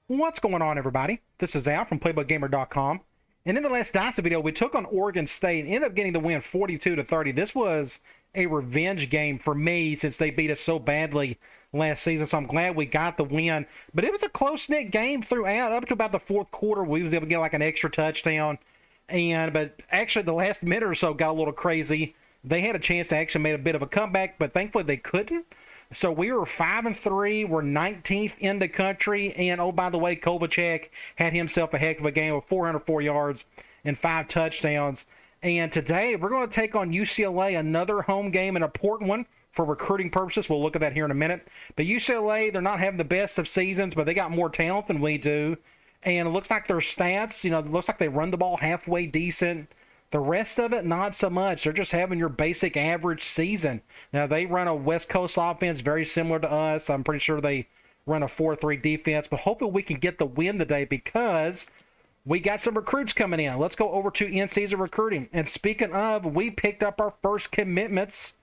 What's going on, everybody? This is Al from PlaybookGamer.com. And in the last Dynasty video, we took on Oregon State and ended up getting the win 42-30. This was a revenge game for me since they beat us so badly last season, so I'm glad we got the win. But it was a close-knit game throughout, up to about the fourth quarter. We was able to get like an extra touchdown. But actually, the last minute or so got a little crazy. They had a chance to actually make a bit of a comeback, but thankfully they couldn't. So we were 5-3. We're 19th in the country. And, oh, by the way, Kovacic had himself a heck of a game with 404 yards and 5 touchdowns. And today we're going to take on UCLA, another home game, an important one for recruiting purposes. We'll look at that here in a minute. But UCLA, they're not having the best of seasons, but they got more talent than we do. And it looks like their stats, it looks like they run the ball halfway decent. The rest of it, not so much. They're just having your basic average season. Now, they run a West Coast offense very similar to us. I'm pretty sure they run a 4-3 defense. But hopefully we can get the win today because we got some recruits coming in. Let's go over to in-season recruiting. And speaking of, we picked up our first commitments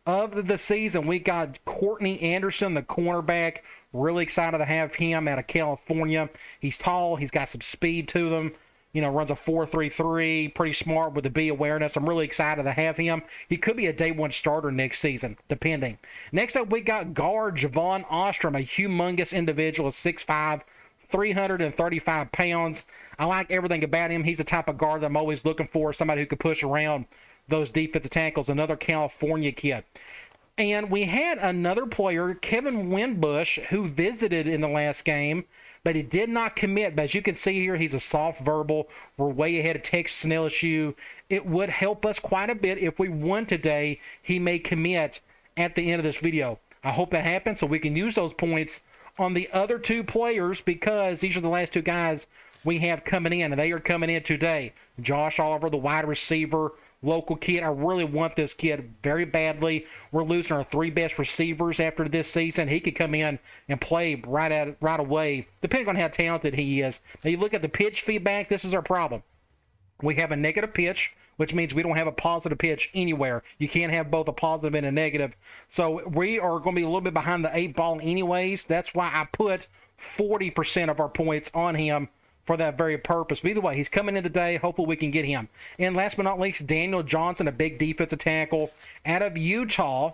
of the season. We got Courtney Anderson, the cornerback. Really excited to have him out of California. He's tall. He's got some speed to him. Runs a 4.33, pretty smart with the B awareness. I'm really excited to have him. He could be a day one starter next season, depending. Next up, we got guard Javon Ostrom, a humongous individual, 6'5", 335 pounds. I like everything about him. He's the type of guard that I'm always looking for, somebody who could push around those defensive tackles, another California kid. And we had another player, Kevin Winbush, who visited in the last game, but he did not commit. But as you can see here, he's a soft verbal. We're way ahead of Texas and LSU. It would help us quite a bit if we won today. He may commit at the end of this video. I hope that happens so we can use those points on the other two players because these are the last two guys we have coming in, and they are coming in today. Josh Oliver, the wide receiver, local kid. I really want this kid very badly. We're losing our 3 best receivers after this season. He could come in and play right away, depending on how talented he is. Now, you look at the pitch feedback, this is our problem. We have a negative pitch, which means we don't have a positive pitch anywhere. You can't have both a positive and a negative. So we are going to be a little bit behind the 8 ball anyways. That's why I put 40% of our points on him for that very purpose. But either way, he's coming in today. Hopefully we can get him. And last but not least, Daniel Johnson, a big defensive tackle out of Utah.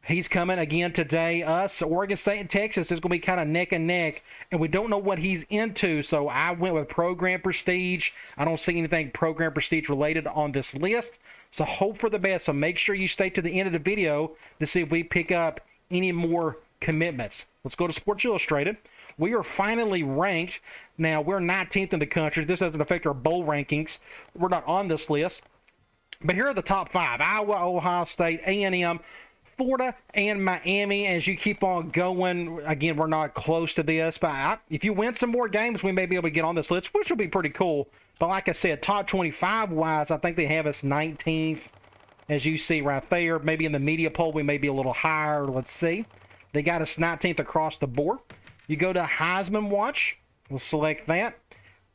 He's coming again today. Us, Oregon State, and Texas is going to be kind of neck and neck, and we don't know what he's into, so I went with program prestige. I don't see anything program prestige related on this list, so hope for the best. So make sure you stay to the end of the video to see if we pick up any more commitments. Let's go to Sports Illustrated. We are finally ranked. Now, we're 19th in the country. This doesn't affect our bowl rankings. We're not on this list. But here are the top 5. Iowa, Ohio State, A&M, Florida, and Miami. As you keep on going, again, we're not close to this. But if you win some more games, we may be able to get on this list, which will be pretty cool. But like I said, top 25-wise, I think they have us 19th, as you see right there. Maybe in the media poll, we may be a little higher. Let's see. They got us 19th across the board. You go to Heisman Watch. We'll select that.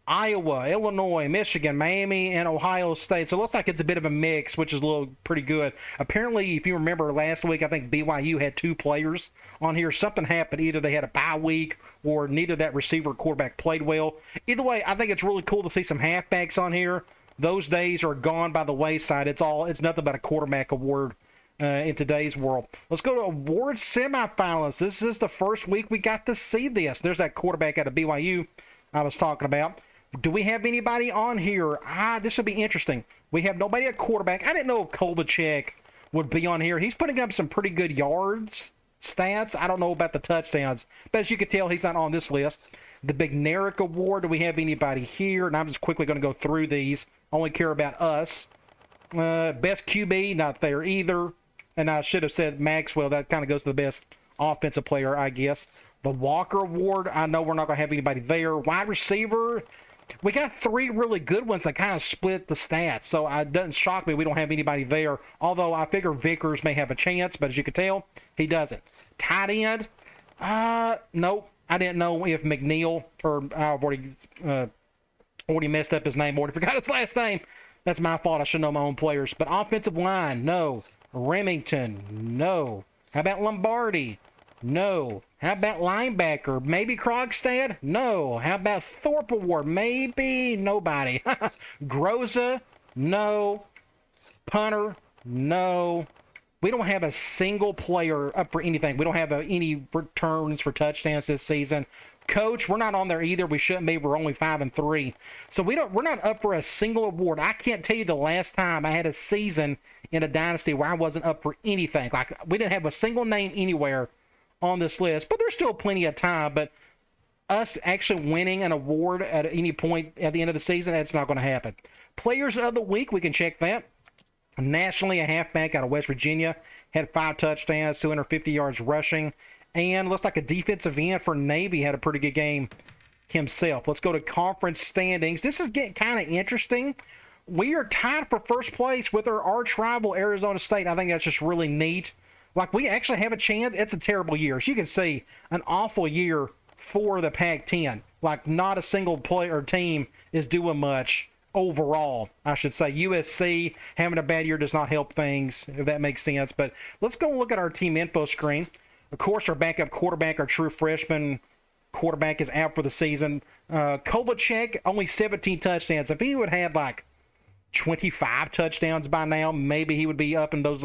Iowa, Illinois, Michigan, Miami, and Ohio State. So it looks like it's a bit of a mix, which is a little pretty good. Apparently, if you remember last week, I think BYU had 2 players on here. Something happened. Either they had a bye week or neither that receiver or quarterback played well. Either way, I think it's really cool to see some halfbacks on here. Those days are gone by the wayside. It's nothing but a quarterback award in today's world. Let's go to award semifinalists. This is the first week we got to see this. There's that quarterback out of BYU I was talking about. Do we have anybody on here? This will be interesting. We have nobody at quarterback. I didn't know if Kovacic would be on here. He's putting up some pretty good yards stats. I don't know about the touchdowns, but as you can tell, he's not on this list. The Big Narek Award, do we have anybody here? And I'm just quickly going to go through these. I only care about us. Best QB, not there either. And I should have said Maxwell. That kind of goes to the best offensive player, I guess. The Walker Award, I know we're not going to have anybody there. Wide receiver, we got 3 really good ones that kind of split the stats. So it doesn't shock me we don't have anybody there. Although I figure Vickers may have a chance, but as you can tell, he doesn't. Tight end, nope. I didn't know if McNeil, or I've already messed up his name, already forgot his last name. That's my fault. I should know my own players. But offensive line, no. Remington, no. How about Lombardi? No. How about linebacker? Maybe Krogstad? No. How about Thorpe Award? Maybe nobody. Groza? No. Punter? No. We don't have a single player up for anything. We don't have any returns for touchdowns this season. Coach, we're not on there either. We shouldn't be. We're only 5-3. So we're not up for a single award. I can't tell you the last time I had a season in a dynasty where I wasn't up for anything. Like, we didn't have a single name anywhere on this list, but there's still plenty of time. But us actually winning an award at any point at the end of the season, that's not going to happen. Players of the week, we can check that. Nationally, a halfback out of West Virginia had 5 touchdowns, 250 yards rushing, and looks like a defensive end for Navy had a pretty good game himself. Let's go to conference standings. This is getting kind of interesting. We are tied for first place with our arch rival Arizona State. I think that's just really neat. Like, we actually have a chance. It's a terrible year. As you can see, an awful year for the Pac-10. Like, not a single player or team is doing much overall, I should say. USC having a bad year does not help things, if that makes sense. But let's go look at our team info screen. Of course, our backup quarterback, our true freshman quarterback, is out for the season. Kovalchek, only 17 touchdowns. If he would have like 25 touchdowns by now, maybe he would be up in those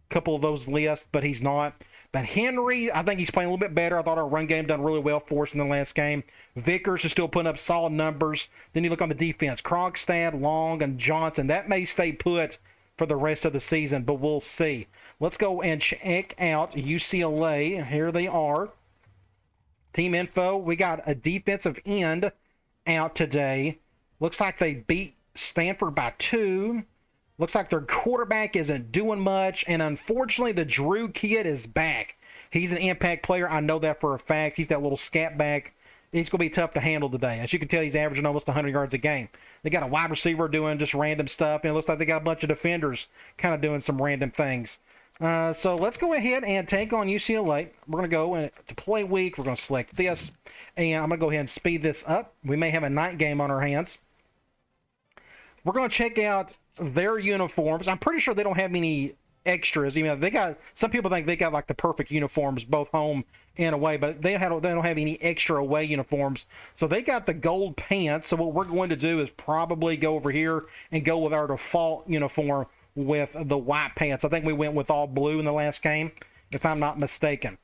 couple of those lists, but he's not. But Henry, I think he's playing a little bit better. I thought our run game done really well for us in the last game. Vickers is still putting up solid numbers. Then you look on the defense. Krogstad, Long, and Johnson. That may stay put for the rest of the season, but we'll see. Let's go and check out UCLA. Here they are. Team info. We got a defensive end out today. Looks like they beat Stanford by 2. Looks like their quarterback isn't doing much, and unfortunately, the Drew kid is back. He's an impact player. I know that for a fact. He's that little scat back. He's going to be tough to handle today. As you can tell, he's averaging almost 100 yards a game. They got a wide receiver doing just random stuff, and it looks like they got a bunch of defenders kind of doing some random things. So let's go ahead and take on UCLA. We're going to go to play week. We're going to select this, and I'm going to go ahead and speed this up. We may have a night game on our hands. We're going to check out their uniforms. I'm pretty sure they don't have any extras. You know, they got, some people think they got like the perfect uniforms, both home and away, but they don't have any extra away uniforms. So they got the gold pants. So what we're going to do is probably go over here and go with our default uniform with the white pants. I think we went with all blue in the last game, if I'm not mistaken.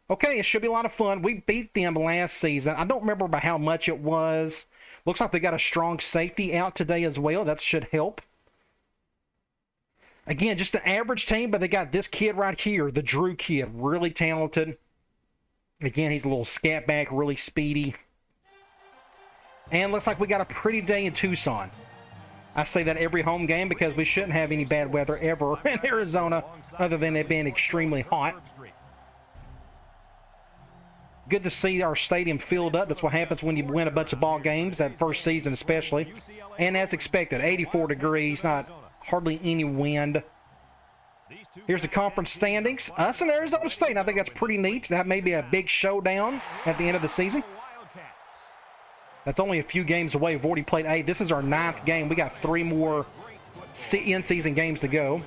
Okay, it should be a lot of fun. We beat them last season. I don't remember by how much it was. Looks like they got a strong safety out today as well. That should help. Again, just an average team, but they got this kid right here, the Drew kid, really talented. Again, he's a little scat back, really speedy. And looks like we got a pretty day in Tucson. I say that every home game because we shouldn't have any bad weather ever in Arizona other than it being extremely hot. Good to see our stadium filled up. That's what happens when you win a bunch of ball games, that first season especially. And as expected, 84 degrees, not hardly any wind. Here's the conference standings. Us and Arizona State. I think that's pretty neat. That may be a big showdown at the end of the season. That's only a few games away. We've already played 8. This is our 9th game. We got 3 more in-season games to go.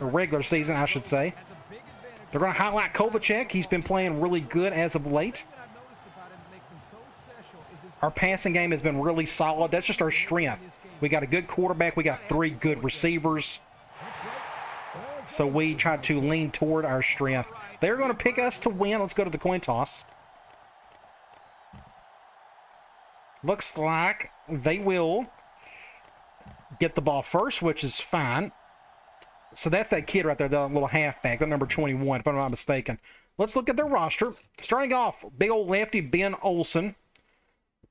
Or regular season, I should say. They're going to highlight Kovalchek. He's been playing really good as of late. Our passing game has been really solid. That's just our strength. We got a good quarterback. We got 3 good receivers. So we try to lean toward our strength. They're going to pick us to win. Let's go to the coin toss. Looks like they will get the ball first, which is fine. So that's that kid right there, the little halfback, the number 21, if I'm not mistaken. Let's look at their roster. Starting off, big old lefty Ben Olsen.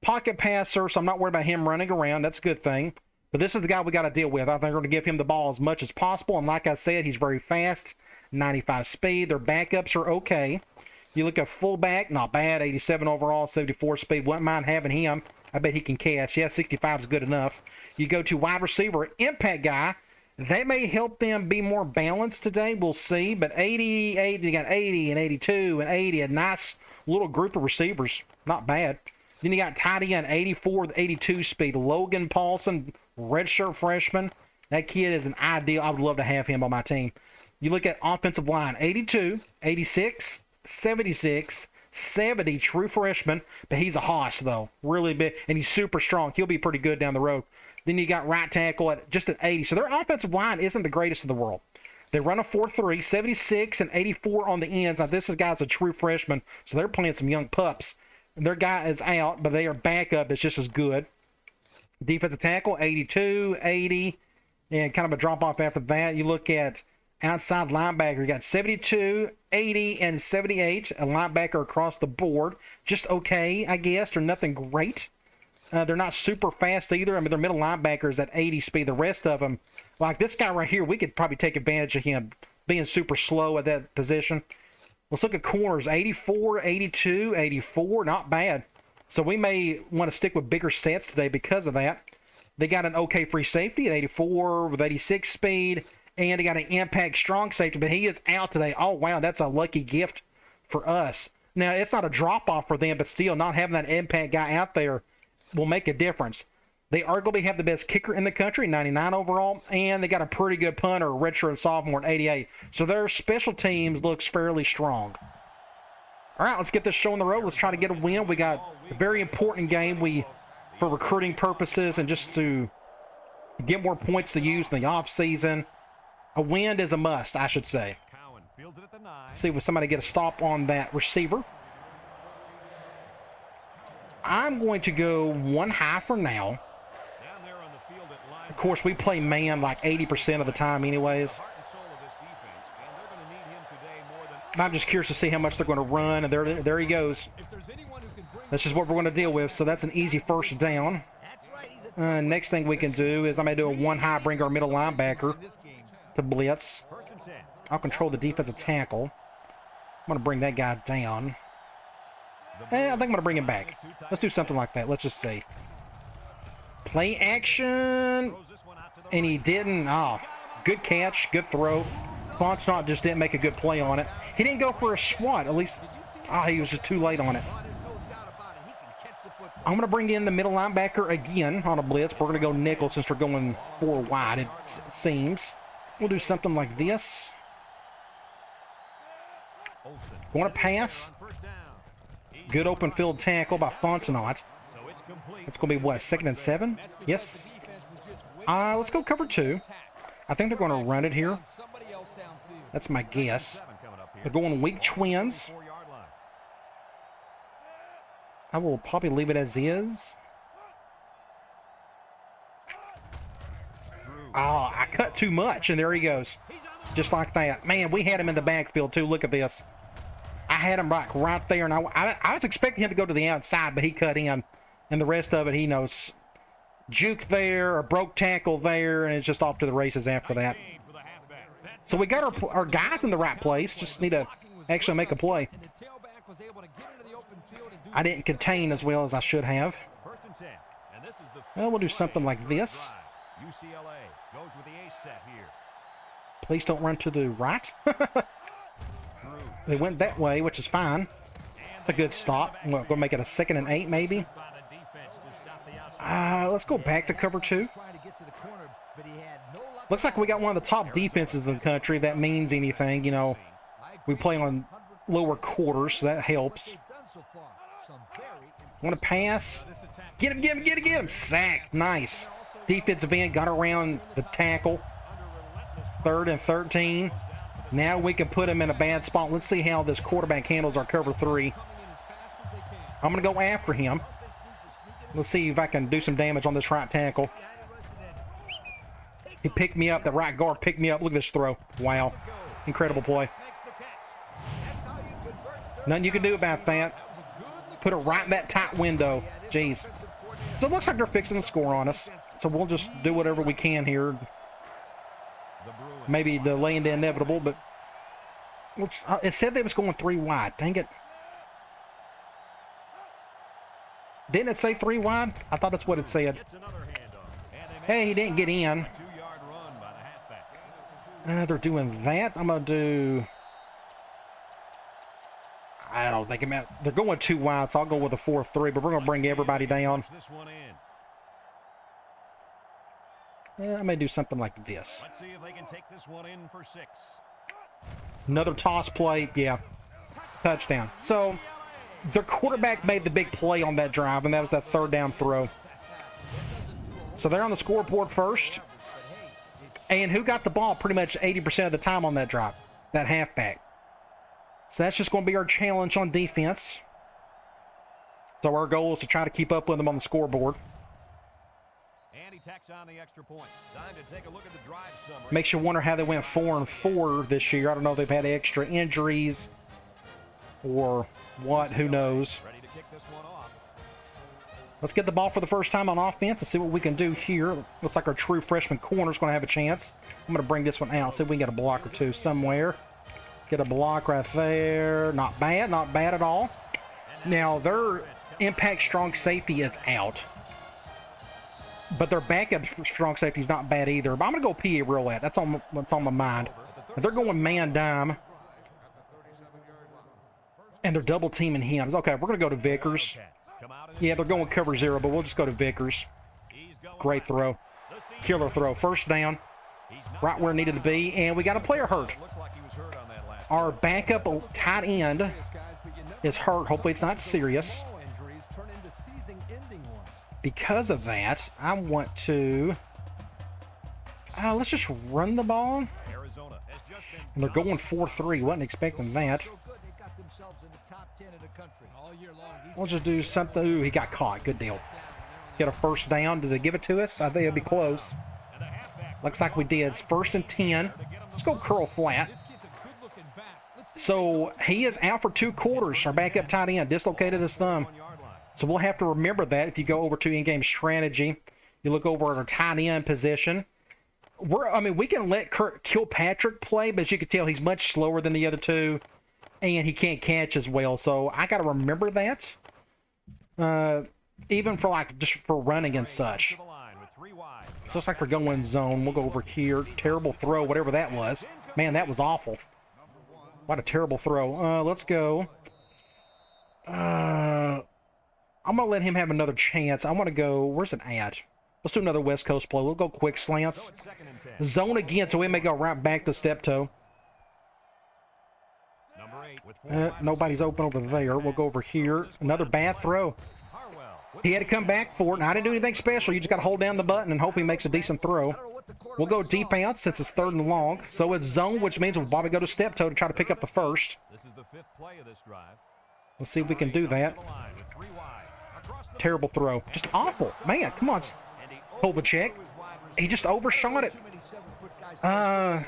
Pocket passer, so I'm not worried about him running around. That's a good thing. But this is the guy we got to deal with. I think we're going to give him the ball as much as possible. And like I said, he's very fast, 95 speed. Their backups are okay. You look at fullback, not bad, 87 overall, 74 speed. Wouldn't mind having him. I bet he can catch. Yeah, 65 is good enough. You go to wide receiver, impact guy. That may help them be more balanced today. We'll see. But 88, you got 80 and 82 and 80. A nice little group of receivers. Not bad. Then you got tight end, 84 with 82 speed. Logan Paulson, redshirt freshman. That kid is an ideal. I would love to have him on my team. You look at offensive line, 82, 86, 76, 70, true freshman, but he's a hoss though, really big, and he's super strong. He'll be pretty good down the road. Then you got right tackle at just at 80. So their offensive line isn't the greatest in the world. They run a 4-3, 76 and 84 on the ends. Now this guy's a true freshman, so they're playing some young pups. And their guy is out, but they are backup. It's just as good. Defensive tackle, 82, 80, and kind of a drop off after that. You look at outside linebacker, you got 72, 80, and 78. A linebacker across the board. Just okay, I guess. They're nothing great. They're not super fast either. I mean, their middle linebackers at 80 speed. The rest of them, like this guy right here, we could probably take advantage of him being super slow at that position. Let's look at corners. 84, 82, 84. Not bad. So we may want to stick with bigger sets today because of that. They got an okay free safety at 84 with 86 speed. And they got an impact strong safety, but he is out today. Oh, wow, that's a lucky gift for us. Now, it's not a drop-off for them, but still, not having that impact guy out there will make a difference. They arguably have the best kicker in the country, 99 overall, and they got a pretty good punter, redshirt sophomore at 88. So their special teams looks fairly strong. All right, let's get this show on the road. Let's try to get a win. We got a very important game for recruiting purposes and just to get more points to use in the offseason. A win is a must, I should say. Let's see if somebody get a stop on that receiver. I'm going to go 1 high for now. Of course, we play man like 80% of the time anyways. I'm just curious to see how much they're going to run, and there he goes. That's just what we're going to deal with, so that's an easy first down. Next thing we can do is I'm going to do a 1 high, bring our middle linebacker to blitz. I'll control the defensive tackle. I'm going to bring that guy down. I think I'm going to bring him back. Let's do something like that. Let's just see. Play action. And he didn't. Oh, good catch. Good throw. Fontenot just didn't make a good play on it. He didn't go for a swat. At least, he was just too late on it. I'm going to bring in the middle linebacker again on a blitz. We're going to go nickel since we're going 4 wide, it seems. We'll do something like this. Want to pass. Good open field tackle by Fontenot. It's going to be what, 2nd and 7? Yes. Let's go cover 2. I think they're going to run it here. That's my guess. They're going weak twins. I will probably leave it as is. Oh, I cut too much, and there he goes. Just like that. Man, we had him in the backfield, too. Look at this. I had him right there, and I was expecting him to go to the outside, but he cut in. And the rest of it, he knows. Juke there, a broke tackle there, and it's just off to the races after that. So we got our guys in the right place. Just need to actually make a play. I didn't contain as well as I should have. Well, we'll do something like this. UCLA goes with the ace set here. Please don't run to the right. They went that way, which is fine. A good stop. We're going to make it a 2nd and 8, maybe. Let's go back to cover 2. Looks like we got one of the top defenses in the country. If that means anything, you know. We play on lower quarters, so that helps. Want to pass? Get him, get him, get him, get him. Sack. Nice. Defensive end got around the tackle. 3rd and 13. Now we can put him in a bad spot. Let's see how this quarterback handles our cover 3. I'm going to go after him. Let's see if I can do some damage on this right tackle. He picked me up. The right guard picked me up. Look at this throw. Wow. Incredible play. Nothing you can do about that. Put it right in that tight window. Jeez. So it looks like they're fixing the score on us. So we'll just do whatever we can here. Maybe delaying the inevitable, but it said they was going 3 wide. Dang it. Didn't it say 3 wide? I thought that's what it said. Hey, he didn't get in. They're doing that. I'm going to do... I don't think they're going 2 wide, so I'll go with a 4-3, but we're going to bring everybody down. Yeah, I may do something like this. Let's see if they can take this one in for 6. Another toss play. Yeah. Touchdown. So, their quarterback made the big play on that drive, and that was that third down throw. So they're on the scoreboard first. And who got the ball pretty much 80% of the time on that drive? That halfback. So that's just going to be our challenge on defense. So our goal is to try to keep up with them on the scoreboard. And he tacks on the extra point. Time to take a look at the drive summary. Makes you wonder how they went 4-4 this year. I don't know if they've had extra injuries or what. Who knows? Ready to kick this one off. Let's get the ball for the first time on offense and see what we can do here. Looks like our true freshman corner is going to have a chance. I'm going to bring this one out. See if we can get a block or two somewhere. Get a block right there. Not bad. Not bad at all. Now, their impact strong safety is out. But their backup strong safety is not bad either. But I'm going to go PA roulette. That's on what's on my mind. And they're going man dime. And they're double teaming him. Okay, we're going to go to Vickers. Yeah, they're going cover 0, but we'll just go to Vickers. Great throw. Killer throw. First down. Right where it needed to be. And we got a player hurt. Our backup tight end is hurt. Hopefully it's not serious. Because of that, I want to... let's just run the ball. And they're going 4-3. Wasn't expecting that. We'll just do something. Ooh, he got caught. Good deal. Get a first down. Did they give it to us? I think it'll be close. Looks like we did. It's 1st and 10. Let's go curl flat. So he is out for 2 quarters. Our backup tight end dislocated his thumb. So we'll have to remember that if you go over to in-game strategy. You look over at our tight end position. We can let Kilpatrick play, but as you can tell, he's much slower than the other two. And he can't catch as well. So I got to remember that. Even for just for running and such. So it's like we're going zone. We'll go over here. Terrible throw, whatever that was. Man, that was awful. What a terrible throw. Let's go. I'm going to let him have another chance. I want to go... Where's it at? Let's do another West Coast play. We'll go quick slants. Zone again, so we may go right back to step toe. Nobody's open over there. We'll go over here. Another bad throw. He had to come back for it. And I didn't do anything special. You just got to hold down the button and hope he makes a decent throw. We'll go deep out since it's 3rd and long. So it's zone, which means we'll probably go to step toe to try to pick up the first. This is the 5th play of this drive. Let's see if we can do that. Terrible throw. Just awful. Man, come on. Kovacic. He just overshot it. I'm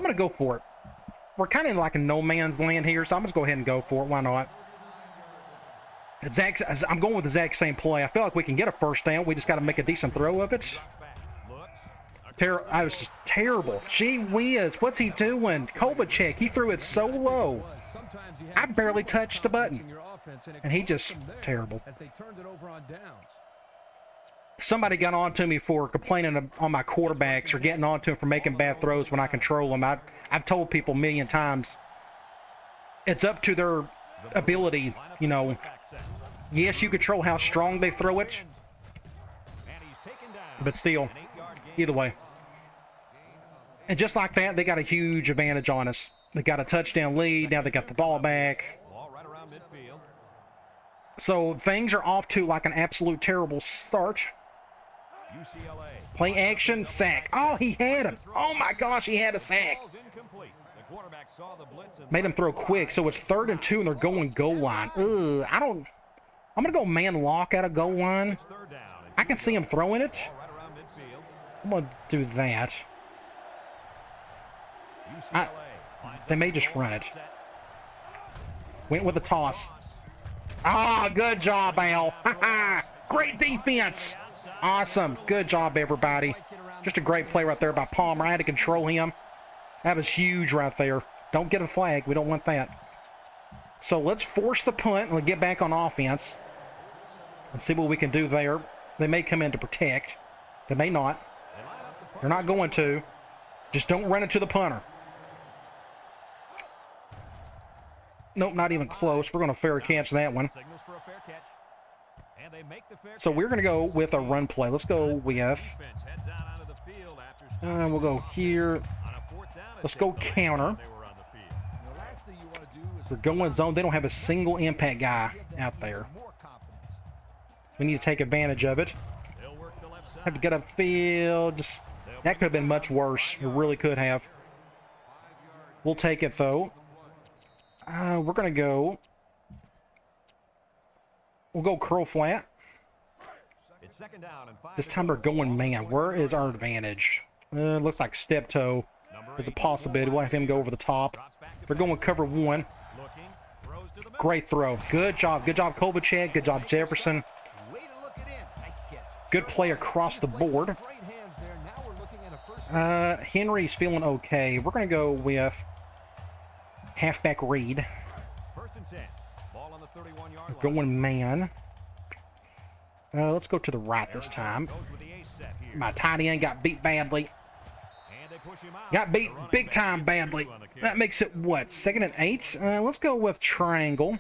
going to go for it. We're kind of like a no man's land here, so I'm just going to go ahead and go for it. Why not? I'm going with the exact same play. I feel like we can get a first down. We just got to make a decent throw of it. I was just terrible. Gee whiz, what's he doing? Kovacic, he threw it so low. I barely touched the button. And he just, terrible. Somebody got on to me for complaining on my quarterbacks or getting on to them for making bad throws when I control them. I've told people a million times, it's up to their ability, Yes, you control how strong they throw it, but still, either way. And just like that, they got a huge advantage on us. They got a touchdown lead. Now they got the ball back. So things are off to like an absolute terrible start. UCLA. Play action, sack. Oh, he had him. Oh my gosh, he had a sack. Made him throw quick, so it's 3rd and 2, and they're going goal line. Ugh, I'm going to go man lock out of goal line. I can see him throwing it. I'm going to do that. They may just run it. Went with a toss. Ah, good job, Al. Great defense. Awesome. Good job, everybody. Just a great play right there by Palmer. I had to control him. That was huge right there. Don't get a flag. We don't want that. So let's force the punt and we'll get back on offense and see what we can do there. They may come in to protect. They may not. They're not going to. Just don't run it to the punter. Nope, not even close. We're going to fair catch that one. So we're going to go with a run play. Let's go with... we'll go here. Let's go counter. They're going zone. They don't have a single impact guy out there. We need to take advantage of it. Have to get upfield. Just that could have been much worse. It really could have. We'll take it though. We're gonna go. We'll go curl flat. This time they're going man. Where is our advantage? Looks like step toe is a possibility. We'll have him go over the top. They're going cover one. Great throw. Good job. Good job, Kovacic. Good job, Jefferson. Good play across the board. Henry's feeling okay. We're going to go with halfback Reed. Going man. Let's go to the right this time. My tight end got beat badly. Got beat big time badly. That makes it what? 2nd and 8? Let's go with triangle.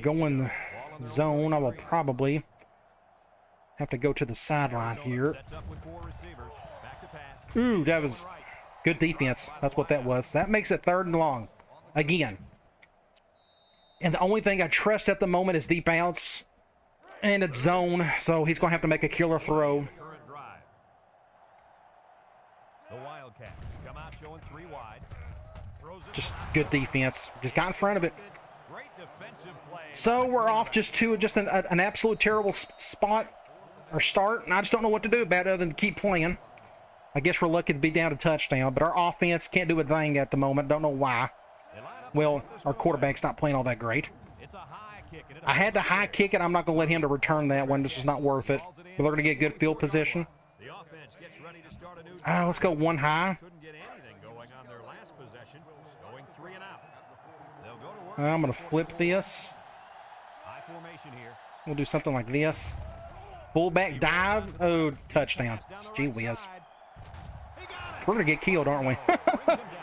Going zone. I will probably have to go to the sideline here. Ooh, that was good defense. That's what that was. That makes it 3rd and long. Again. And the only thing I trust at the moment is deep outs. And it's zone. So he's going to have to make a killer throw. The Wildcats come out showing 3 wide. Just good defense. Just got in front of it. So we're off just to an absolute terrible spot or start. And I just don't know what to do about it other than keep playing. I guess we're lucky to be down to touchdown. But our offense can't do a thing at the moment. Don't know why. Well, our quarterback's not playing all that great. I had to high kick it. I'm not going to let him to return that one. This is not worth it. But they're going to get good field position. Let's go one high. I'm going to flip this. We'll do something like this. Fullback dive. Oh, touchdown. Gee whiz. We're going to get killed, aren't we?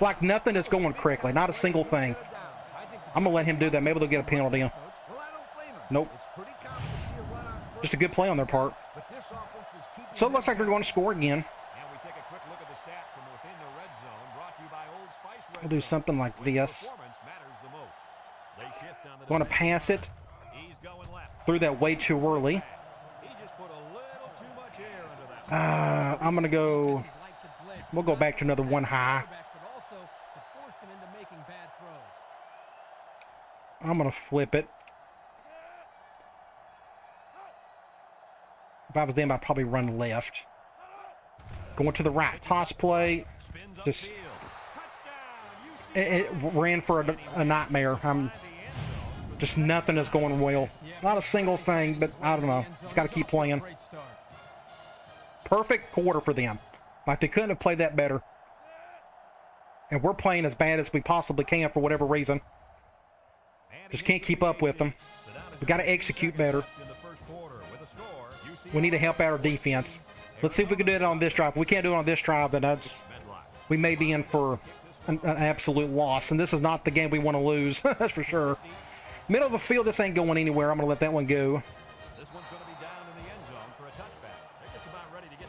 Like nothing is going correctly. Not a single thing. I'm going to let him do that. Maybe they'll get a penalty. Nope. Just a good play on their part. So it looks like they're going to score again. We'll do something like this. Going to pass it. Threw that way too early. I'm going to go... We'll go back to another one high. I'm going to flip it. If I was them, I'd probably run left. Going to the right. Toss play. Just... It ran for a nightmare. Just nothing is going well. Not a single thing, but I don't know. It's got to keep playing. Perfect quarter for them. Like they couldn't have played that better. And we're playing as bad as we possibly can for whatever reason. Just can't keep up with them. We got to execute better. We need to help out our defense. Let's see if we can do it on this drive. If we can't do it on this drive, then we may be in for an absolute loss. And this is not the game we want to lose. That's for sure. Middle of the field, this ain't going anywhere. I'm going to let that one go.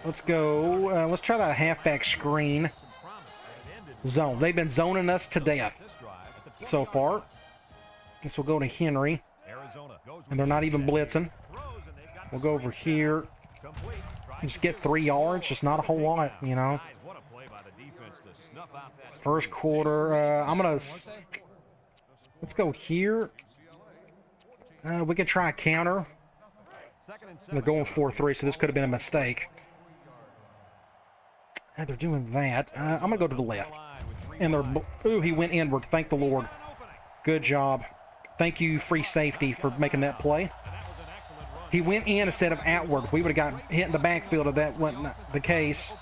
Let's go. Let's try that halfback screen. Zone. They've been zoning us to death so far. Guess we'll go to Henry. And they're not even blitzing. We'll go over here. Just get 3 yards. Just not a whole lot, you know. First quarter. I'm going to... Let's go here. We could try a counter. They're going 4-3, so this could have been a mistake. They're doing that. I'm going to go to the left. And they're... Ooh, he went inward. Thank the Lord. Good job. Thank you, free safety, for making that play. He went in instead of outward. We would have got hit in the backfield if that wasn't the case.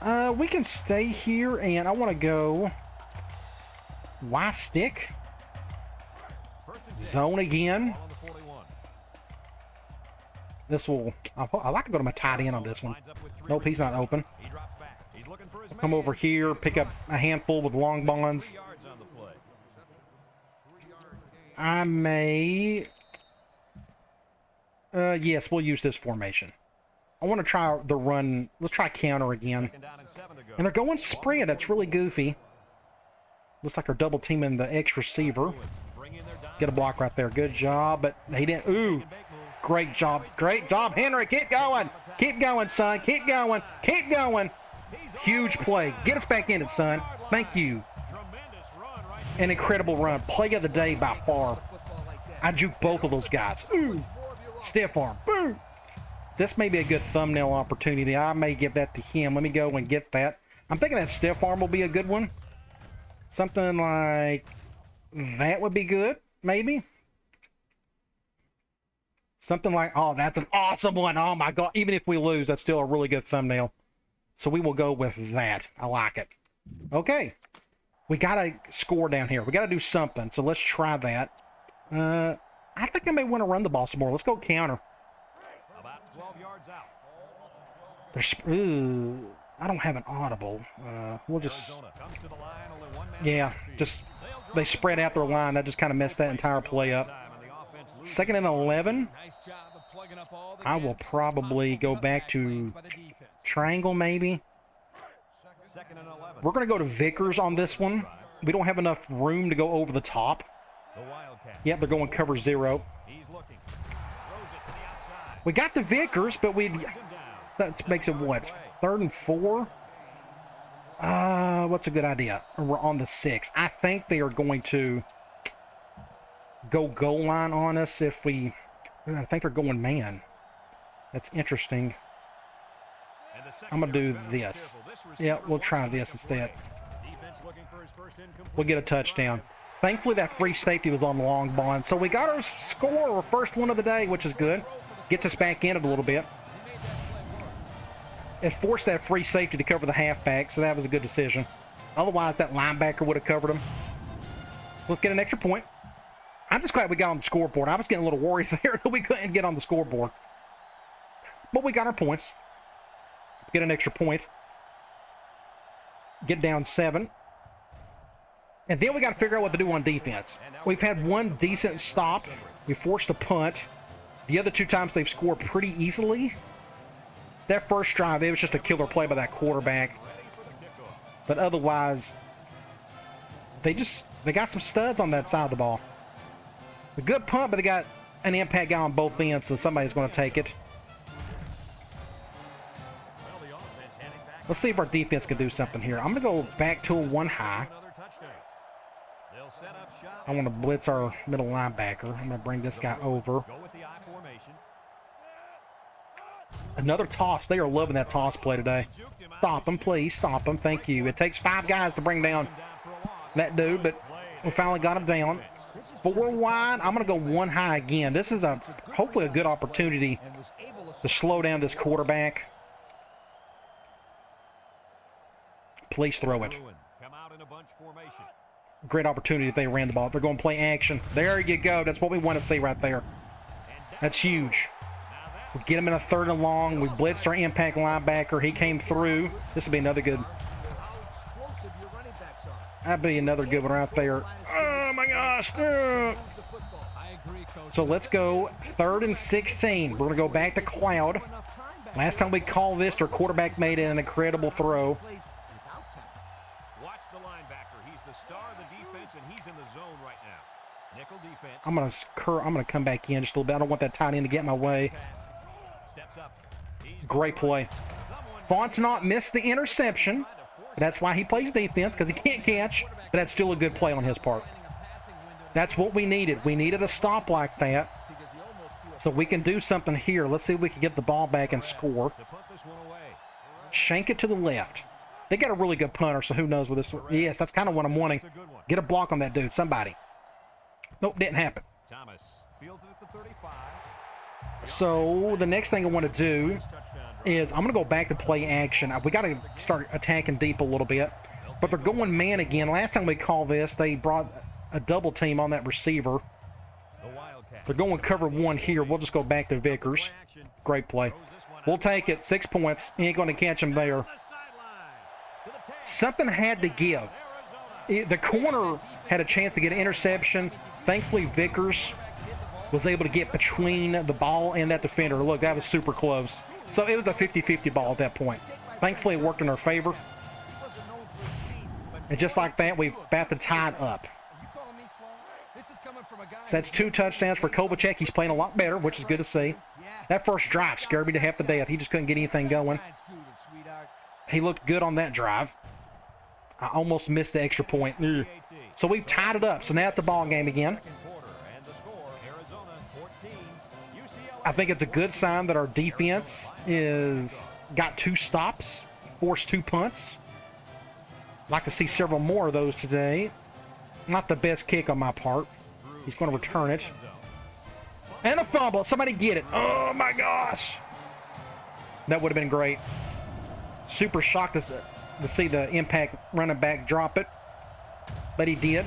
We can stay here, and I want to go... Y stick. Zone again. This will... I like to go to my tight end on this one. Nope, he's not open. Come over here, pick up a handful with long bonds. I may... yes, we'll use this formation. I want to try the run. Let's try counter again. And they're going spread. That's really goofy. Looks like they're double teaming the X receiver. Get a block right there. Good job, but he didn't. Ooh, great job. Great job, Henry. Keep going. Keep going, son. Keep going. Keep going. Huge play. Get us back in it, son. Thank you. An incredible run. Play of the day by far. I juke both of those guys. Ooh. Stiff arm. Boom. This may be a good thumbnail opportunity. I may give that to him. Let me go and get that. I'm thinking that stiff arm will be a good one. Something like that would be good, maybe. Something like, oh, that's an awesome one. Oh my God. Even if we lose, that's still a really good thumbnail. So we will go with that. I like it. Okay. We got to score down here. We got to do something. So let's try that. I think I may want to run the ball some more. Let's go counter. About 12 yards out. There's, I don't have an audible. We'll just, yeah, just, they spread out their line. That just kind of messed that entire play up. 2nd and 11. I will probably go back to triangle maybe. We're going to go to Vickers on this one. We don't have enough room to go over the top. Yep, they're going cover 0. We got the Vickers, but that makes it what? 3rd and 4? What's a good idea? We're on the 6. I think they are going to go goal line on us if we... I think they're going man. That's interesting. I'm going to do this. Yeah, we'll try this instead. We'll get a touchdown. Thankfully, that free safety was on the long bond. So we got our score, our first one of the day, which is good. Gets us back in it a little bit. It forced that free safety to cover the halfback, so that was a good decision. Otherwise, that linebacker would have covered him. Let's get an extra point. I'm just glad we got on the scoreboard. I was getting a little worried there that we couldn't get on the scoreboard. But we got our points. Let's get an extra point. Get down 7. And then we got to figure out what to do on defense. We've had one decent stop. We forced a punt. The other 2 times they've scored pretty easily. That first drive, it was just a killer play by that quarterback. But otherwise, they got some studs on that side of the ball. A good punt, but they got an impact guy on both ends, so somebody's going to take it. Let's see if our defense can do something here. I'm going to go back to a 1 high. I want to blitz our middle linebacker. I'm going to bring this guy over. Another toss. They are loving that toss play today. Stop him, please. Stop him. Thank you. It takes 5 guys to bring down that dude, but we finally got him down. But we're wide. I'm going to go 1 high again. This is hopefully a good opportunity to slow down this quarterback. Please throw it. Great opportunity if they ran the ball. They're going to play action. There you go. That's what we want to see right there. That's huge. We get him in a 3rd and long. We blitzed our impact linebacker. He came through. This will be another good. That'd be another good one right there. Oh my gosh. So let's go 3rd and 16. We're going to go back to Cloud. Last time we called this, our quarterback made an incredible throw. I'm gonna come back in just a little bit. I don't want that tight end to get in my way. Great play. Fontenot missed the interception. That's why he plays defense, because he can't catch. But that's still a good play on his part. That's what we needed. We needed a stop like that, so we can do something here. Let's see if we can get the ball back and score. Shank it to the left. They got a really good punter, so who knows what this... Yes, that's kind of what I'm wanting. Get a block on that dude, somebody. Nope, didn't happen. So the next thing I want to do is I'm going to go back to play action. We got to start attacking deep a little bit. But they're going man again. Last time we called this, they brought a double team on that receiver. They're going cover 1 here. We'll just go back to Vickers. Great play. We'll take it. 6 points. He ain't going to catch him there. Something had to give. The corner had a chance to get an interception. Thankfully, Vickers was able to get between the ball and that defender. Look, that was super close. So it was a 50-50 ball at that point. Thankfully, it worked in our favor. And just like that, we've about to tie it up. So that's 2 touchdowns for Kovalchuk. He's playing a lot better, which is good to see. That first drive scared me to half to death. He just couldn't get anything going. He looked good on that drive. I almost missed the extra point. Ugh. So we've tied it up. So now it's a ball game again. I think it's a good sign that our defense is got 2 stops, forced 2 punts. I'd like to see several more of those today. Not the best kick on my part. He's going to return it. And a fumble. Somebody get it. Oh, my gosh. That would have been great. Super shocked to see the impact running back drop it. But he did.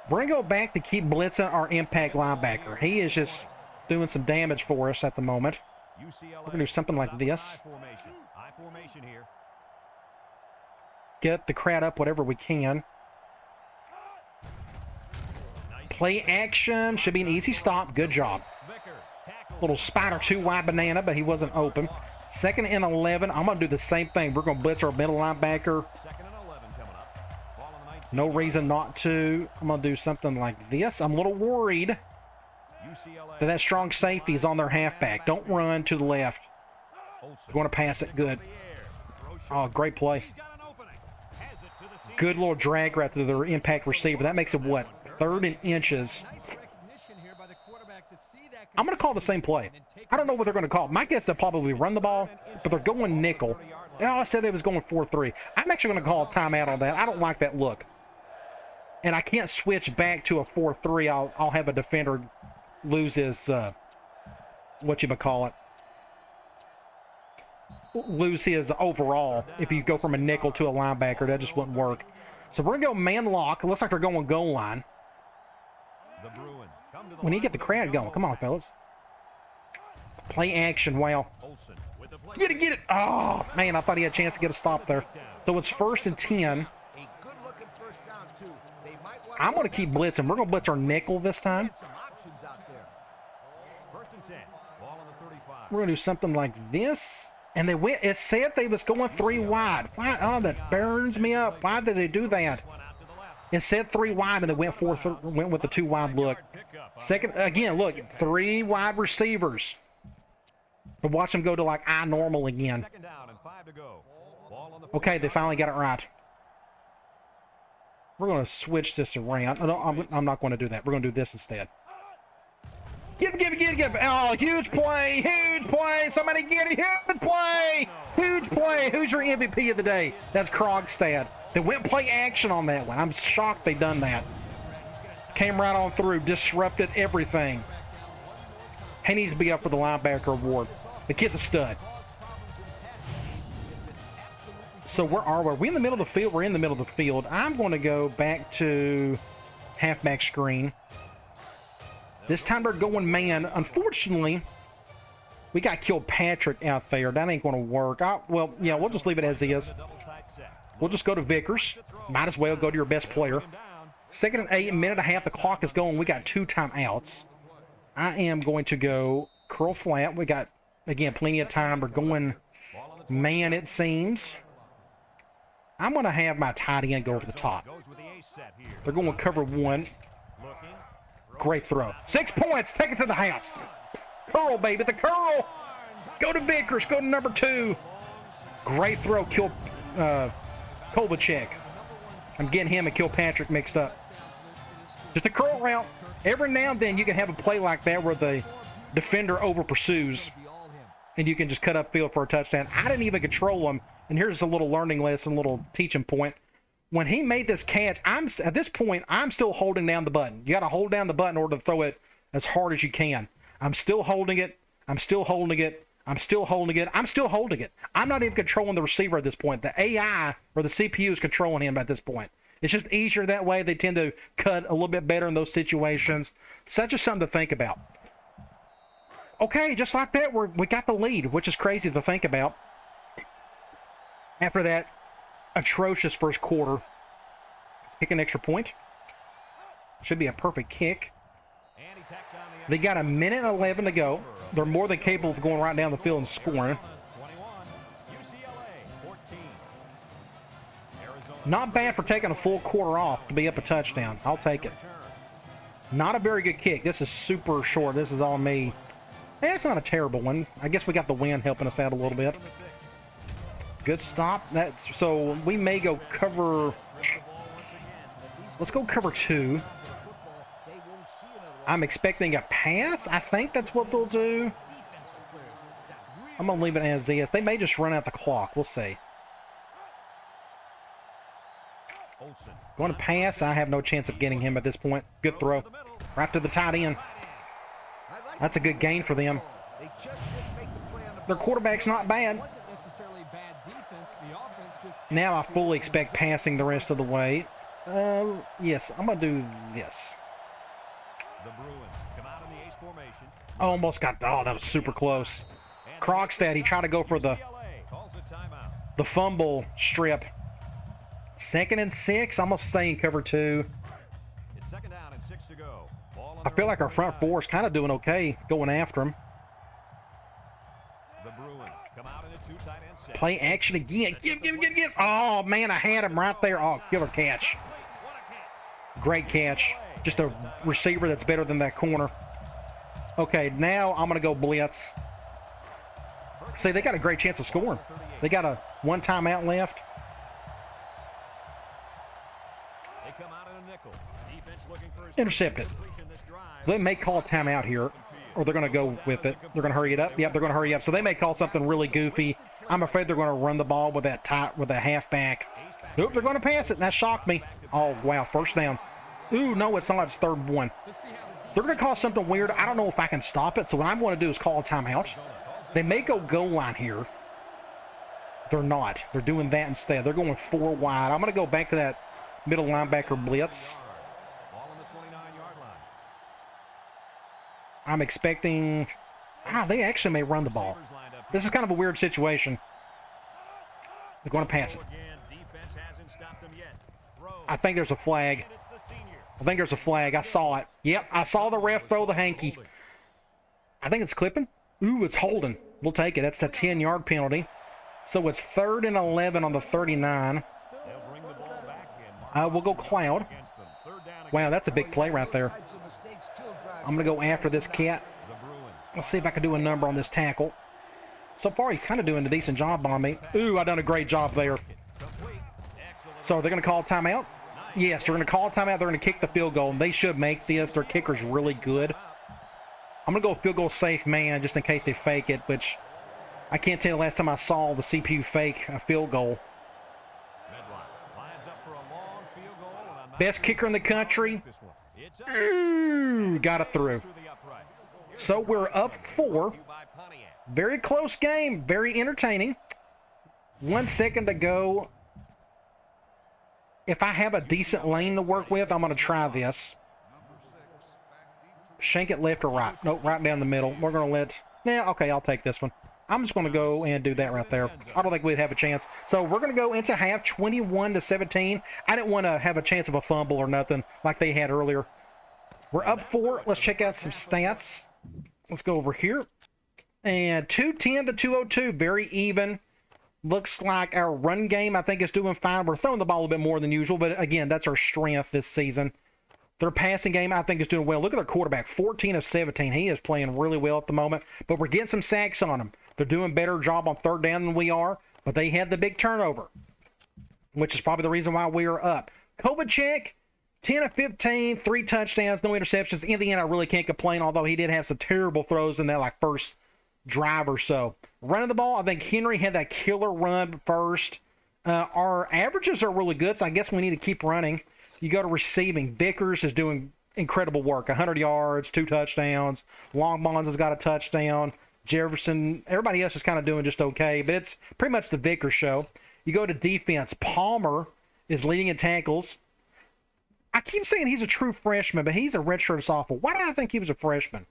We're going to go back to keep blitzing our impact linebacker. He is just doing some damage for us at the moment. We're going to do something like this. Get the crowd up whatever we can. Play action. Should be an easy stop. Good job. Little spider 2 wide banana, but he wasn't open. 2nd and 11. I'm going to do the same thing. We're going to blitz our middle linebacker. No reason not to. I'm going to do something like this. I'm a little worried that strong safety is on their halfback. Don't run to the left. We're going to pass it. Good. Oh, great play. Good little drag right to their impact receiver. That makes it, what, 3rd and inches. I'm going to call the same play. I don't know what they're going to call. My guess they'll probably run the ball, but they're going nickel. Oh, I said they was going 4-3. I'm actually going to call a timeout on that. I don't like that look. And I can't switch back to a 4-3. I'll have a defender lose his, lose his overall if you go from a nickel to a linebacker. That just wouldn't work. So we're going to go man lock. It looks like they're going goal line. We need to get the crowd going. Come on, fellas. Play action. Wow. Get it. Oh, man, I thought he had a chance to get a stop there. So it's 1st and 10. I'm going to keep blitzing. We're going to blitz our nickel this time. We're going to do something like this. And they went, it said they was going 3 wide. Why? Oh, that burns me up. Why did they do that? It said 3 wide, and they went with the 2 wide look. Second, again, look, 3 wide receivers. But watch them go to like I normal again. Okay, they finally got it right. We're going to switch this around. Oh, no, I'm not going to do that. We're going to do this instead. Get him. Oh, huge play. Somebody get it. Huge play. Who's your MVP of the day? That's Krogstad. They went play action on that one. I'm shocked they done that. Came right on through, disrupted everything. He needs to be up for the linebacker award. The kid's a stud. So where are we? Are we in the middle of the field? We're in the middle of the field. I'm going to go back to halfback screen. This time they're going man. Unfortunately, we got Kilpatrick out there. That ain't going to work. Well, yeah, we'll just leave it as is. We'll just go to Vickers. Might as well go to your best player. 2nd and 8, minute and a half. The clock is going. We got 2 timeouts. I am going to go curl flat. We got, again, plenty of time. We're going man, it seems. I'm going to have my tight end go over the top. They're going to cover 1. Great throw. 6 points. Take it to the house. Curl, baby. The curl. Go to Vickers. Go to number 2. Great throw. Kovalchuk. I'm getting him and Kilpatrick mixed up. Just a curl route. Every now and then you can have a play like that where the defender over pursues and you can just cut upfield for a touchdown. I didn't even control him. And here's a little learning lesson, a little teaching point. When he made this catch, at this point, I'm still holding down the button. You got to hold down the button in order to throw it as hard as you can. I'm still holding it. I'm not even controlling the receiver at this point. The AI or the CPU is controlling him at this point. It's just easier that way. They tend to cut a little bit better in those situations. So that's just something to think about. Okay, just like that, we got the lead, which is crazy to think about. After that atrocious first quarter, let's kick an extra point. Should be a perfect kick. They got 1:11 to go. They're more than capable of going right down the field and scoring. Not bad for taking a full quarter off to be up a touchdown. I'll take it. Not a very good kick. This is super short. This is on me. Hey, it's not a terrible one. I guess we got the wind helping us out a little bit. Good stop. That's so we may go cover. Let's go cover 2. I'm expecting a pass. I think that's what they'll do. I'm gonna leave it as is. They may just run out the clock. We'll see. Going to pass. I have no chance of getting him at this point. Good throw. Right to the tight end. That's a good gain for them. Their quarterback's not bad. Now I fully expect passing the rest of the way. Yes, I'm going to do this. Almost got, oh, that was super close. Krogstad, he tried to go for the fumble strip. 2nd and 6, I'm going to stay in cover 2. I feel like our front four is kind of doing okay going after him. Play action again. Give. Oh, man, I had him right there. Oh, killer catch. Great catch. Just a receiver that's better than that corner. Okay, now I'm going to go blitz. See, they got a great chance of scoring. They got a 1 timeout left. Intercepted. They may call a timeout here, or they're going to go with it. They're going to hurry it up. Yep, they're going to hurry up. So they may call something really goofy. I'm afraid they're going to run the ball with that halfback. Nope, they're going to pass it. That shocked me. Oh, wow, first down. Ooh, no, it's not. It's 3rd and 1. They're going to call something weird. I don't know if I can stop it. So what I'm going to do is call a timeout. They may go goal line here. They're not. They're doing that instead. They're going 4 wide. I'm going to go back to that middle linebacker blitz. I'm expecting... they actually may run the ball. This is kind of a weird situation. They're going to pass it. I think there's a flag. I saw it. Yep, I saw the ref throw the hanky. I think it's clipping. Ooh, it's holding. We'll take it. That's a 10-yard penalty. So it's 3rd and 11 on the 39. We'll go Cloud. Wow, that's a big play right there. I'm going to go after this cat. Let's see if I can do a number on this tackle. So far, he's kind of doing a decent job on me. Ooh, I done a great job there. So they're going to call a timeout? Yes, they're going to call a timeout. They're going to kick the field goal, and they should make this. Their kicker's really good. I'm going to go field goal safe man just in case they fake it, which I can't tell the last time I saw the CPU fake a field goal. Best kicker in the country. Ooh, got it through. So we're up 4. Very close game. Very entertaining. 1 second to go. If I have a decent lane to work with, I'm going to try this. Shank it left or right? Nope, right down the middle. We're going to let... Yeah, okay, I'll take this one. I'm just going to go and do that right there. I don't think we'd have a chance. So we're going to go into half 21-17. I didn't want to have a chance of a fumble or nothing like they had earlier. We're up 4. Let's check out some stats. Let's go over here. And 210 to 202, very even. Looks like our run game, I think, is doing fine. We're throwing the ball a bit more than usual, but again, that's our strength this season. Their passing game, I think, is doing well. Look at their quarterback, 14 of 17. He is playing really well at the moment, but we're getting some sacks on them. They're doing a better job on 3rd down than we are, but they had the big turnover, which is probably the reason why we are up. Kovacic, 10 of 15, 3 touchdowns, no interceptions. In the end, I really can't complain, although he did have some terrible throws in that first drive or so. Running the ball, I think Henry had that killer run first. Our averages are really good, so I guess we need to keep running. You go to receiving. Vickers is doing incredible work. 100 yards, 2 touchdowns. Longbonds has got a touchdown. Jefferson, everybody else is kind of doing just okay, but it's pretty much the Vickers show. You go to defense. Palmer is leading in tackles. I keep saying he's a true freshman, but he's a redshirt sophomore. Why did I think he was a freshman?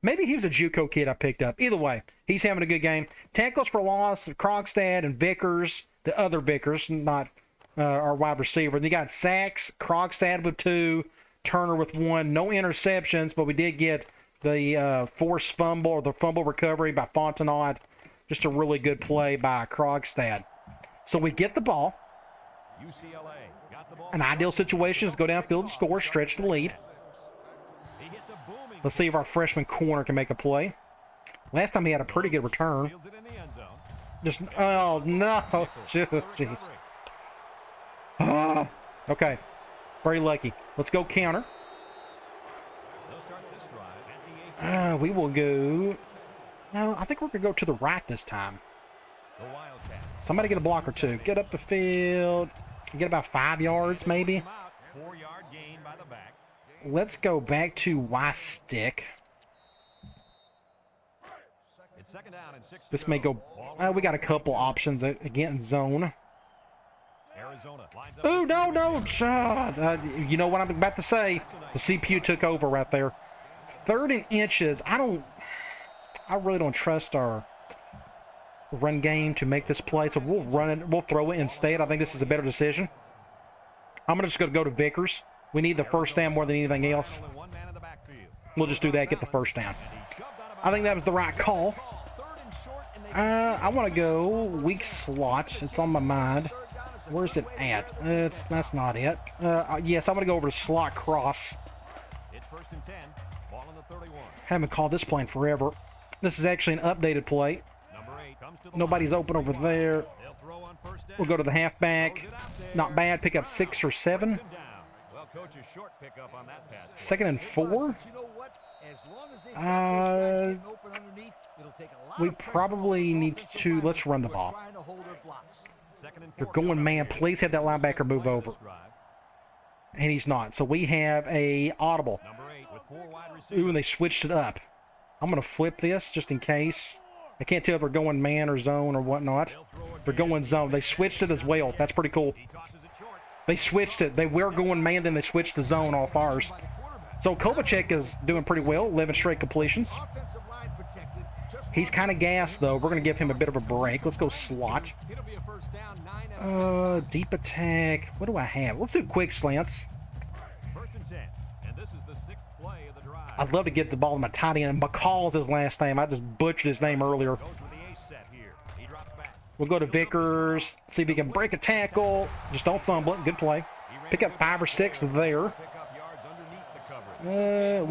Maybe he was a JUCO kid I picked up. Either way, he's having a good game. Tackles for loss, Krogstad and Vickers, the other Vickers, not our wide receiver. And you got sacks, Krogstad with 2, Turner with 1. No interceptions, but we did get the forced fumble or the fumble recovery by Fontenot. Just a really good play by Krogstad. So we get the ball. UCLA got the ball. An ideal situation is go downfield and score, stretch the lead. He hits a booming. Let's see if our freshman corner can make a play. Last time he had a pretty good return. Fields it in the end zone. Just, oh no. Jeez. Ah, okay. Very lucky. Let's go counter. They'll start this drive at the 8. We will go. No, I think we're going to go to the right this time. The Wildcats. Somebody get a block or two. Get up the field. Get about 5 yards, maybe. 4-yard gain by the back. Let's go back to Y stick. It's second down and 6 to This may go. We got a couple options again. Zone. Arizona lines up. Oh no! You know what I'm about to say. The CPU took over right there. 3rd and inches. I really don't trust our run game to make this play, so we'll run it. We'll throw it instead. I think this is a better decision. I'm just going to go to Vickers. We need the first down more than anything else. We'll just do that. Get the first down. I think that was the right call. I want to go weak slot. It's on my mind. Where's it at? That's not it. Yes, I'm going to go over to slot cross. It's 1st and 10. Ball in the 31. Haven't called this play in forever. This is actually an updated play. Number 8 comes to the Nobody's line. open over there. They'll throw on first down. We'll go to the halfback. Not bad. Pick up 6 or 7. First and down. Well, coach, a short pickup on that pass. 2nd and 4. We probably need to. Let's run the ball. They're going man. Please have that linebacker move over. And he's not. So we have a audible. Number 8 with 4 wide receivers. Ooh, and they switched it up. I'm going to flip this just in case. I can't tell if they're going man or zone or whatnot. They're going zone. They switched it as well. That's pretty cool. He tosses it short. They switched it. They were going man, then they switched to zone off ours. So Kovacic is doing pretty well. 11 straight completions. He's kind of gassed, though. We're going to give him a bit of a break. Let's go slot. Deep attack. What do I have? Let's do quick slants. 1st and 10. And this is the 6th play of the drive. I'd love to get the ball to my tight end. McCall is his last name. I just butchered his name earlier. Goes with the ace set here. He drops back. We'll go to Vickers. See if he can break a tackle. Just don't fumble it. Good play. Pick up 5 or 6 there. Pick up yards underneath the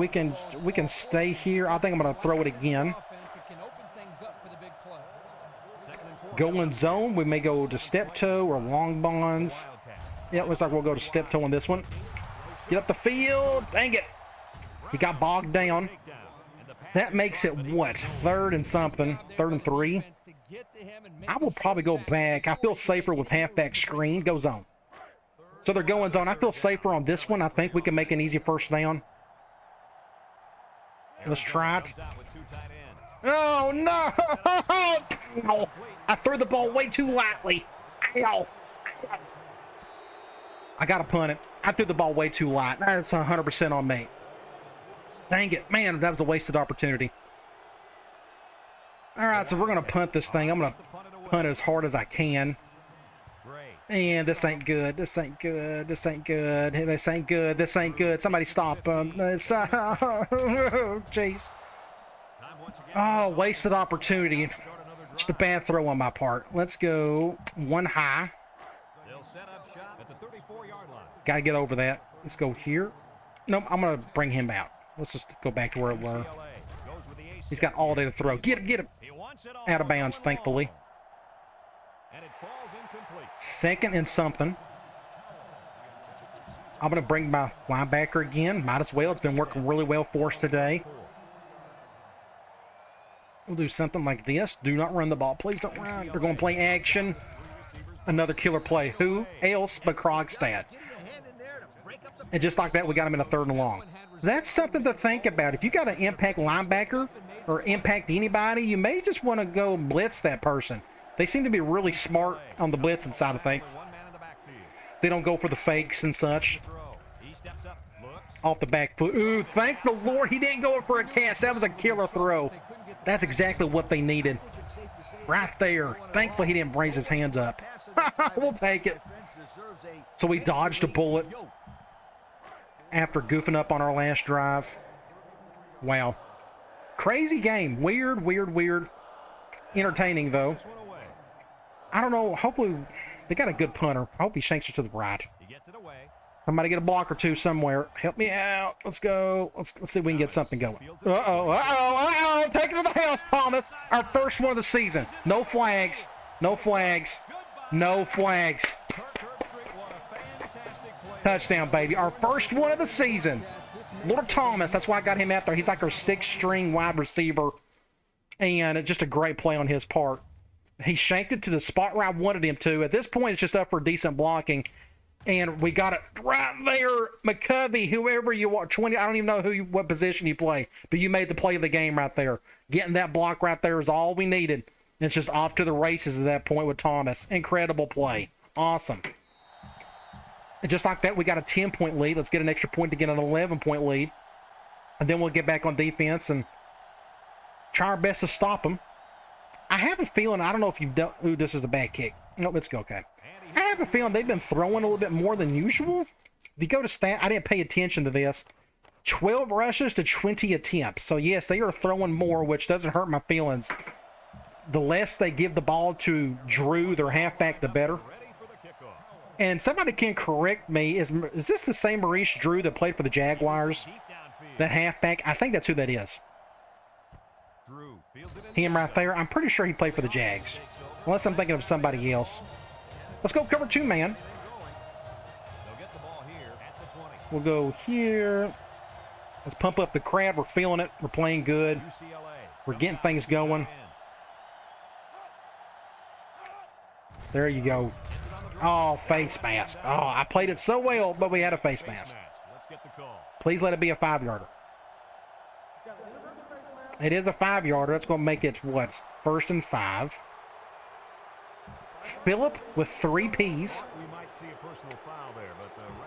coverage. We can stay here. I think I'm going to throw it again. Going zone. We may go to step toe or long bonds. Yeah, it looks like we'll go to step toe on this one. Get up the field. Dang it. He got bogged down. That makes it what? 3rd and something. 3rd and 3. I will probably go back. I feel safer with halfback screen. Go zone. So they're going zone. I feel safer on this one. I think we can make an easy first down. Let's try it. Oh, no. Ow. I threw the ball way too lightly. Ow. I got to punt it. I threw the ball way too light. That's 100% on me. Dang it. Man, that was a wasted opportunity. All right, so we're going to punt this thing. I'm going to punt it as hard as I can. And this ain't good. This ain't good. This ain't good. This ain't good. This ain't good. Somebody stop him. Jeez. Oh, wasted opportunity. Just a bad throw on my part. Let's go 1 high. They'll set up shop at the 34-yard line. Got to get over that. Let's go here. Nope, I'm going to bring him out. Let's just go back to where it was. He's got all day to throw. Get him, get him. Out of bounds, thankfully. And it falls incomplete. 2nd and something. I'm going to bring my linebacker again. Might as well. It's been working really well for us today. We'll do something like this. Do not run the ball. Please don't run. They're going to play action. Another killer play. Who else but Krogstad? And just like that, we got him in a 3rd and long. That's something to think about. If you got an impact linebacker or impact anybody, you may just want to go blitz that person. They seem to be really smart on the blitzing side of things. They don't go for the fakes and such. Off the back foot. Ooh, thank the Lord he didn't go for a catch. That was a killer throw. That's exactly what they needed. Right there. Thankfully, he didn't raise his hands up. We'll take it. So we dodged a bullet after goofing up on our last drive. Wow. Crazy game. Weird, weird, weird. Entertaining, though. I don't know. Hopefully, They got a good punter. I hope he shanks it to the right. He gets it away. Somebody get a block or two somewhere. Help me out. Let's go. Let's see if we can get something going. Uh-oh. Take it to the house, Thomas. Our first one of the season. No flags. No flags. No flags. Touchdown, baby. Our first one of the season. Little Thomas. That's why I got him out there. He's like our 6th-string wide receiver. And it's just a great play on his part. He shanked it to the spot where I wanted him to. At this point, it's just up for decent blocking. And we got it right there. McCovey, whoever you want, 20, I don't even know what position you play, but you made the play of the game right there. Getting that block right there is all we needed. And it's just off to the races at that point with Thomas. Incredible play. Awesome. And just like that, we got a 10-point lead. Let's get an extra point to get an 11-point lead. And then we'll get back on defense and try our best to stop them. I have a feeling, I don't know if you've done, ooh, this is a bad kick. No, let's go, okay. I have a feeling they've been throwing a little bit more than usual. If you go to stat, I didn't pay attention to this. 12 rushes to 20 attempts. So, yes, they are throwing more, which doesn't hurt my feelings. The less they give the ball to Drew, their halfback, the better. And somebody can correct me. Is this the same Maurice Drew that played for the Jaguars? That halfback? I think that's who that is. Him right there. I'm pretty sure he played for the Jags. Unless I'm thinking of somebody else. Let's go cover 2 man. We'll go here. Let's pump up the crowd. We're feeling it. We're playing good. We're getting things going. There you go. Oh, face mask. Oh, I played it so well, but we had a face mask. Please let it be a 5-yarder. It is a 5-yarder. That's going to make it, what, 1st and 5. Phillip with 3 Ps.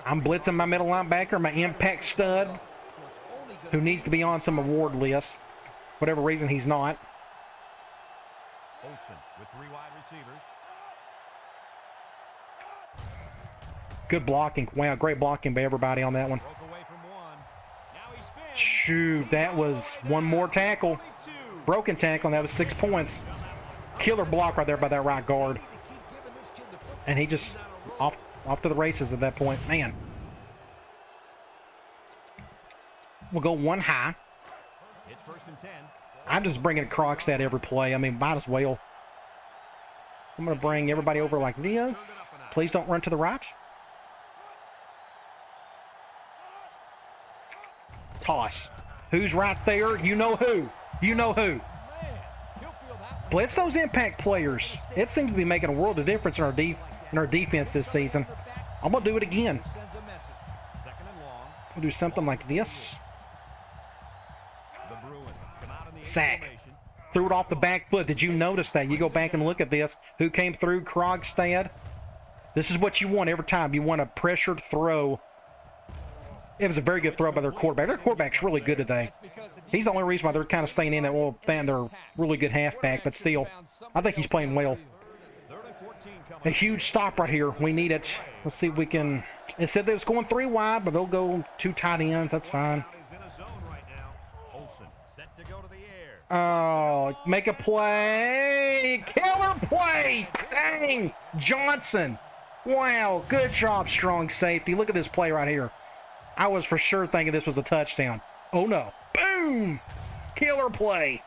I'm blitzing my middle linebacker, my impact stud, who needs to be on some award list. Whatever reason he's not. With 3 wide receivers. Good blocking. Wow, great blocking by everybody on that one. Shoot, that was one more tackle. Broken tackle, and that was 6 points. Killer block right there by that right guard. And he just off to the races at that point. Man. We'll go 1 high. It's 1st and 10. I'm just bringing Krogstad every play. I mean, might as well. I'm going to bring everybody over like this. Please don't run to the right. Toss. Who's right there? You know who. You know who. Blitz those impact players. It seems to be making a world of difference in our defense this season. I'm going to do it again. We'll do something like this. Sack. Threw it off the back foot. Did you notice that? You go back and look at this. Who came through? Krogstad. This is what you want every time. You want a pressured throw. It was a very good throw by their quarterback. Their quarterback's really good today. He's the only reason why they're kind of staying in it. Well, they're really good halfback, but still, I think he's playing well. A huge stop right here. We need it. Let's see if we can. It said they was going 3 wide, but they'll go 2 tight ends. That's fine. Oh, make a play. Killer play. Dang. Johnson. Wow. Good job, strong safety. Look at this play right here. I was for sure thinking this was a touchdown. Oh, no. Boom. Killer play.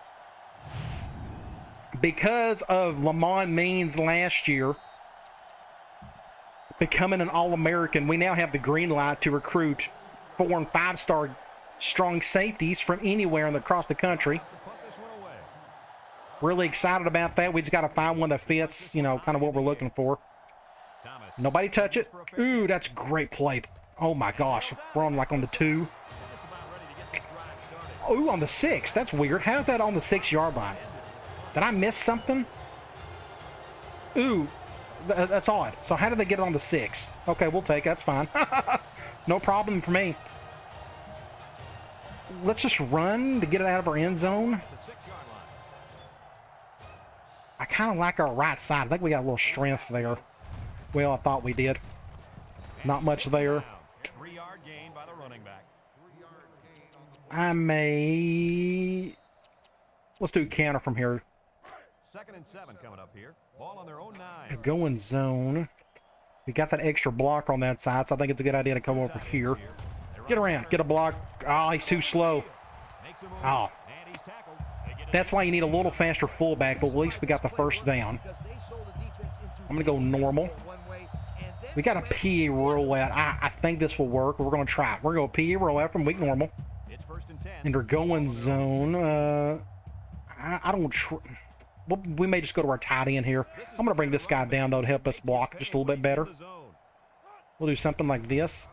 Because of Lamont Means last year becoming an All-American, we now have the green light to recruit 4- and 5-star strong safeties from anywhere across the country. Really excited about that. We just got to find one that fits, you know, kind of what we're looking for. Nobody touch it. Ooh, that's a great play. Oh, my gosh. We're on, like, on the 2. Ooh, on the 6. That's weird. How's that on the 6-yard line? Did I miss something? Ooh, that's odd. So how did they get it on the 6? Okay, we'll take it. That's fine. No problem for me. Let's just run to get it out of our end zone. I kind of like our right side. I think we got a little strength there. Well, I thought we did. Not much there. I may... Let's do counter from here. 2nd and 7 coming up here. Ball on their own 9. They're going zone. We got that extra blocker on that side, so I think it's a good idea to come over here. Get around. Get a block. Oh, he's too slow. Oh. That's why you need a little faster fullback, but at least we got the first down. I'm going to go normal. We got a PE roulette. I think this will work. We're going to try it. We're going to go PE roulette from weak normal. And they're going zone. I don't... we may just go to our tight end here. I'm going to bring this guy down, though, to help us block just a little bit better. We'll do something like this.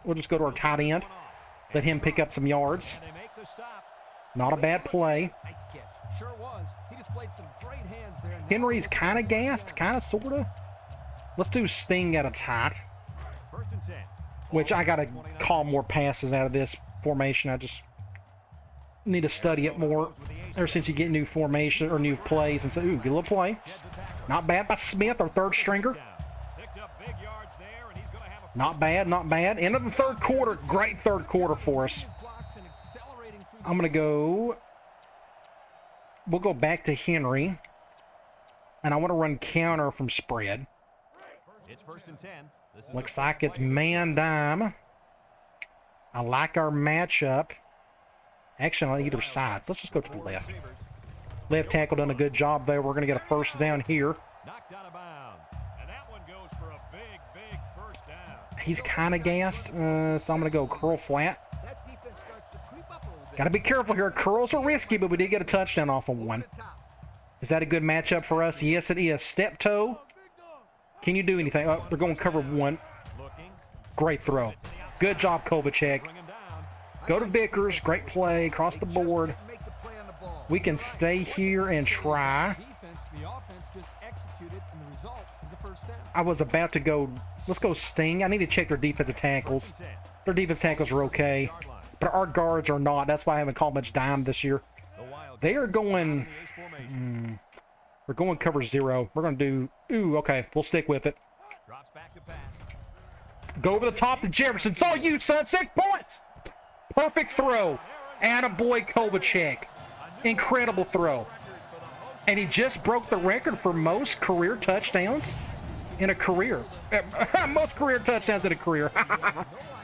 We'll just go to our tight end. Let him pick up some yards. Not a bad play. Henry's kind of gassed, kind of, sort of. Let's do sting at a tight. Which I got to call more passes out of this formation. I just need to study it more. Ever since you get new formation or new plays and say, ooh, get a little play. Not bad by Smith, our third stringer. Not bad, not bad. End of the third quarter. Great third quarter for us. I'm going to go... We'll go back to Henry. And I want to run counter from spread. It's 1st and 10. Looks like it's man dime. I like our matchup. Actually, on either side. So let's just go to the left. Left tackle done a good job there. We're going to get a first down here. Knocked out of bounds. And that one goes for a big, big first down. He's kind of gassed, so I'm going to go curl flat. Got to be careful here. Curls are risky, but we did get a touchdown off of one. Is that a good matchup for us? Yes, it is. Step toe. Can you do anything? Oh, they're going to cover one. Great throw. Good job, Kovacek. Go to Vickers. Great play across the board. We can stay here and try. I was about to go. Let's go sting. I need to check their defensive tackles. Their defensive tackles are okay, but our guards are not. That's why I haven't called much dime this year. They are going... we're going cover 0. We're going to do... Ooh, okay. We'll stick with it. Go over the top to Jefferson. It's all you, son. 6 points. Perfect throw. Attaboy Kovacek. Incredible throw. And he just broke the record for most career touchdowns in a career. Most career touchdowns in a career.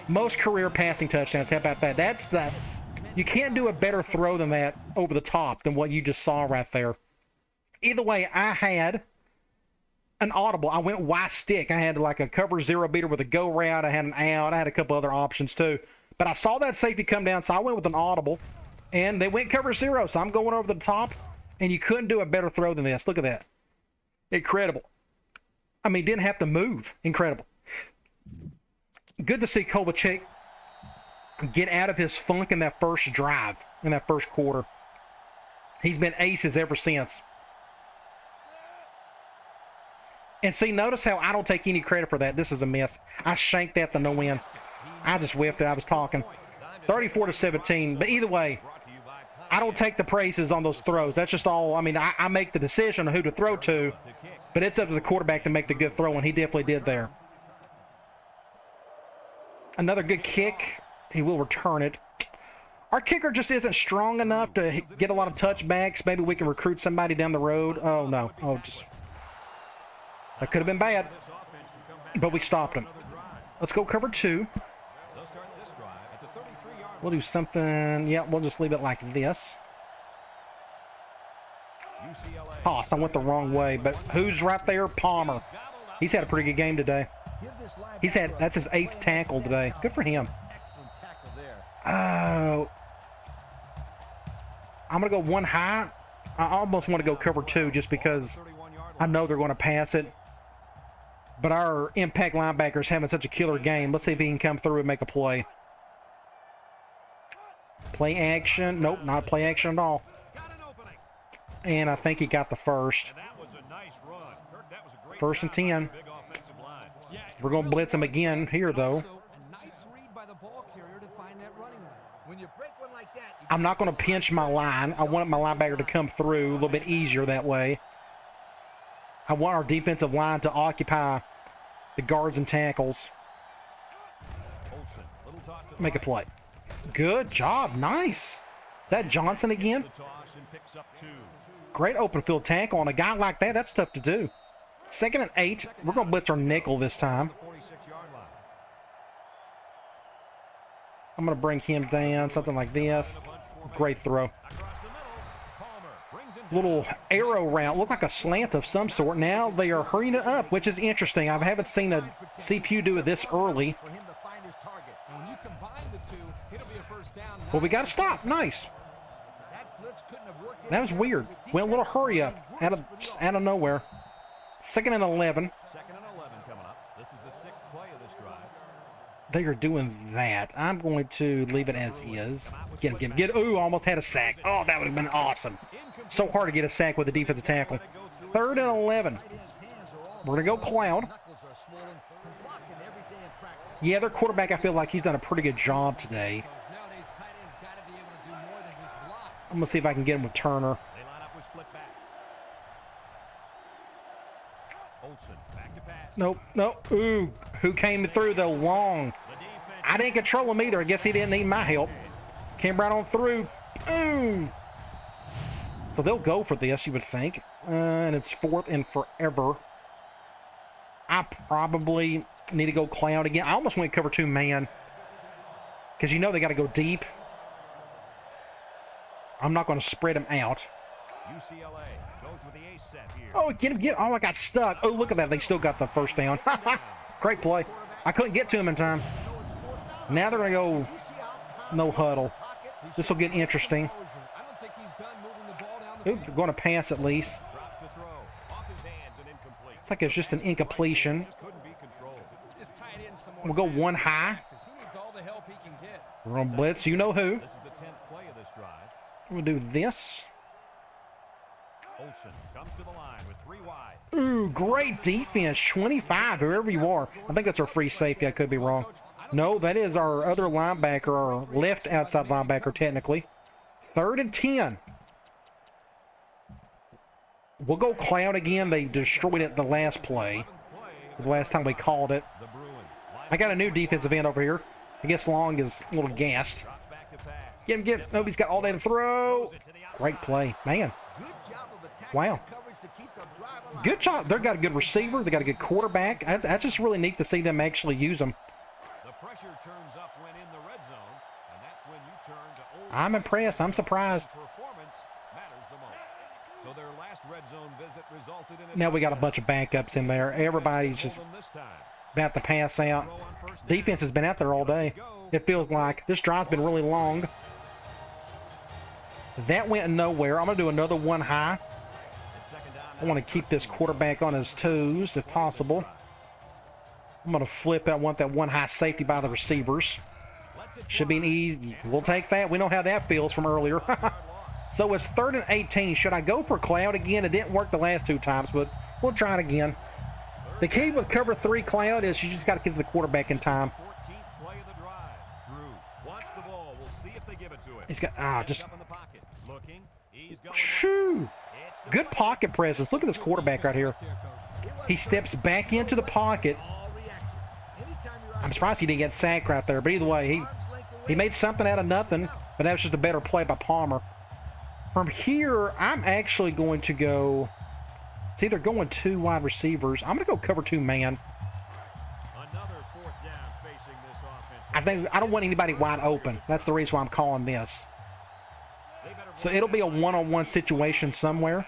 Most career passing touchdowns. How about that? That's that. You can't do a better throw than that over the top than what you just saw right there. Either way, I had an audible. I went Y stick. I had like a cover 0 beater with a go route. I had an out. I had a couple other options too. But I saw that safety come down, so I went with an audible. And they went cover 0, so I'm going over the top. And you couldn't do a better throw than this. Look at that. Incredible. I mean, didn't have to move. Incredible. Good to see Kovacek get out of his funk in that first drive, in that first quarter. He's been aces ever since. And see, notice how I don't take any credit for that. This is a miss. I shanked that to no win. I just whipped it. I was talking. 34-17. But either way, I don't take the praises on those throws. That's just all. I mean, I make the decision on who to throw to, but it's up to the quarterback to make the good throw, and he definitely did there. Another good kick. He will return it. Our kicker just isn't strong enough to get a lot of touchbacks. Maybe we can recruit somebody down the road. Oh, no. Oh, just... That could have been bad, but we stopped him. Let's go cover 2. We'll do something. Yeah, we'll just leave it like this. Toss. I went the wrong way, but who's right there? Palmer. He's had a pretty good game today. That's his 8th tackle today. Good for him. I'm going to go one high. I almost want to go cover 2 just because I know they're going to pass it. But our impact linebacker's having such a killer game. Let's see if he can come through and make a play. Play action. Nope, not play action at all. And I think he got the first. 1st and 10. We're going to blitz him again here, though. I'm not going to pinch my line. I want my linebacker to come through a little bit easier that way. I want our defensive line to occupy the guards and tackles. Make a play. Good job. Nice. That Johnson again? Great open field tackle on a guy like that. That's tough to do. 2nd and 8. We're going to blitz our nickel this time. I'm going to bring him down, something like this. Great throw. Little arrow route, looked like a slant of some sort. Now they are hurrying it up, which is interesting. I haven't seen a CPU do it this early. Well, we got to stop. Nice. That was weird. Went a little hurry up out of nowhere. 2nd and 11. 2nd and 11 coming up. This is the 6th play of this drive. They are doing that. I'm going to leave it as is. Get him. Ooh, almost had a sack. Oh, that would have been awesome. So hard to get a sack with a defensive tackle. 3rd and 11. We're going to go Cloud. Yeah, their quarterback, I feel like he's done a pretty good job today. I'm going to see if I can get him with Turner. They line up with split backs. Olsen, back to pass. Nope. Ooh, who came through the long? I didn't control him either. I guess he didn't need my help. Came right on through. Boom. So they'll go for this, you would think. And it's 4th and forever. I probably need to go Cloud again. I almost went cover 2 man. Because you know they got to go deep. I'm not going to spread him out. UCLA goes with the ace set here. Oh, get him. Oh, I got stuck. Oh, look at that. They still got the first down. Great play. I couldn't get to him in time. Now they're going to go no huddle. This will get interesting. Oop, they're going to pass at least. It's like it's just an incompletion. We'll go one high. We're going to blitz. You know who. We'll do this. Olsen comes to the line with 3 wide. Ooh, great defense. 25, whoever you are. I think that's our free safety. I could be wrong. No, that is our other linebacker, our left outside linebacker, technically. 3rd and 10. We'll go Cloud again. They destroyed it the last play. The last time we called it. I got a new defensive end over here. I guess Long is a little gassed. Get him. Oh, he's got all day to throw. Great play. Man. Wow. Good job. They've got a good receiver. They got a good quarterback. That's just really neat to see them actually use them. I'm impressed. I'm surprised. Now we got a bunch of backups in there. Everybody's just about to pass out. Defense has been out there all day. It feels like this drive's been really long. That went nowhere. I'm going to do another one high. I want to keep this quarterback on his toes if possible. I'm going to flip. I want that one high safety by the receivers. Should be an easy. We'll take that. We know how that feels from earlier. So it's 3rd and 18. Should I go for Cloud again? It didn't work the last 2 times, but we'll try it again. The key with cover 3 Cloud is you just got to get to the quarterback in time. He's got just. Shoo! Good pocket presence. Look at this quarterback right here. He steps back into the pocket. I'm surprised he didn't get sacked right there. But either way, he made something out of nothing. But that was just a better play by Palmer. From here, I'm actually going to go. It's either going 2 wide receivers. I'm going to go cover 2 man. I don't want anybody wide open. That's the reason why I'm calling this. So it'll be a one-on-one situation somewhere.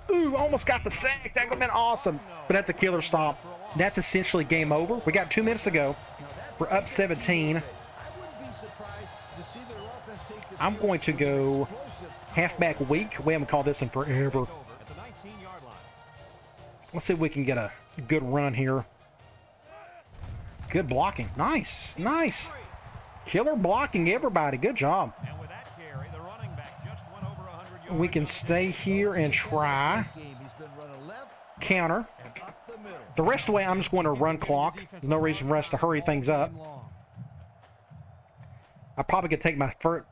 Ooh, almost got the sack. That would have been awesome. But that's a killer stop. That's essentially game over. We got 2 minutes to go. We're up 17. I'm going to go halfback weak. We haven't called this in forever. Let's see if we can get a good run here. Good blocking. Nice. Nice. Killer blocking, everybody. Good job. We can stay here and try. Counter. The rest of the way, I'm just going to run clock. There's no reason for us to hurry things up. I probably could take my first.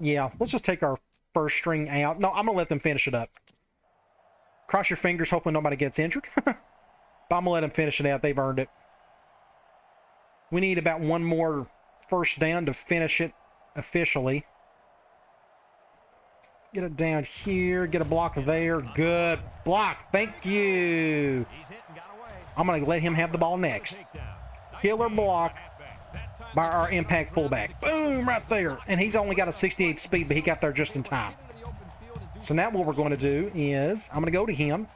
Yeah, let's just take our first string out. No, I'm going to let them finish it up. Cross your fingers, hopefully nobody gets injured. But I'm going to let them finish it out. They've earned it. We need about 1 more first down to finish it officially. Get it down here. Get a block there. Good block. Thank you. I'm going to let him have the ball next. Killer block by our impact fullback. Boom, right there. And he's only got a 68 speed, but he got there just in time. So now what we're going to do is I'm going to go to him.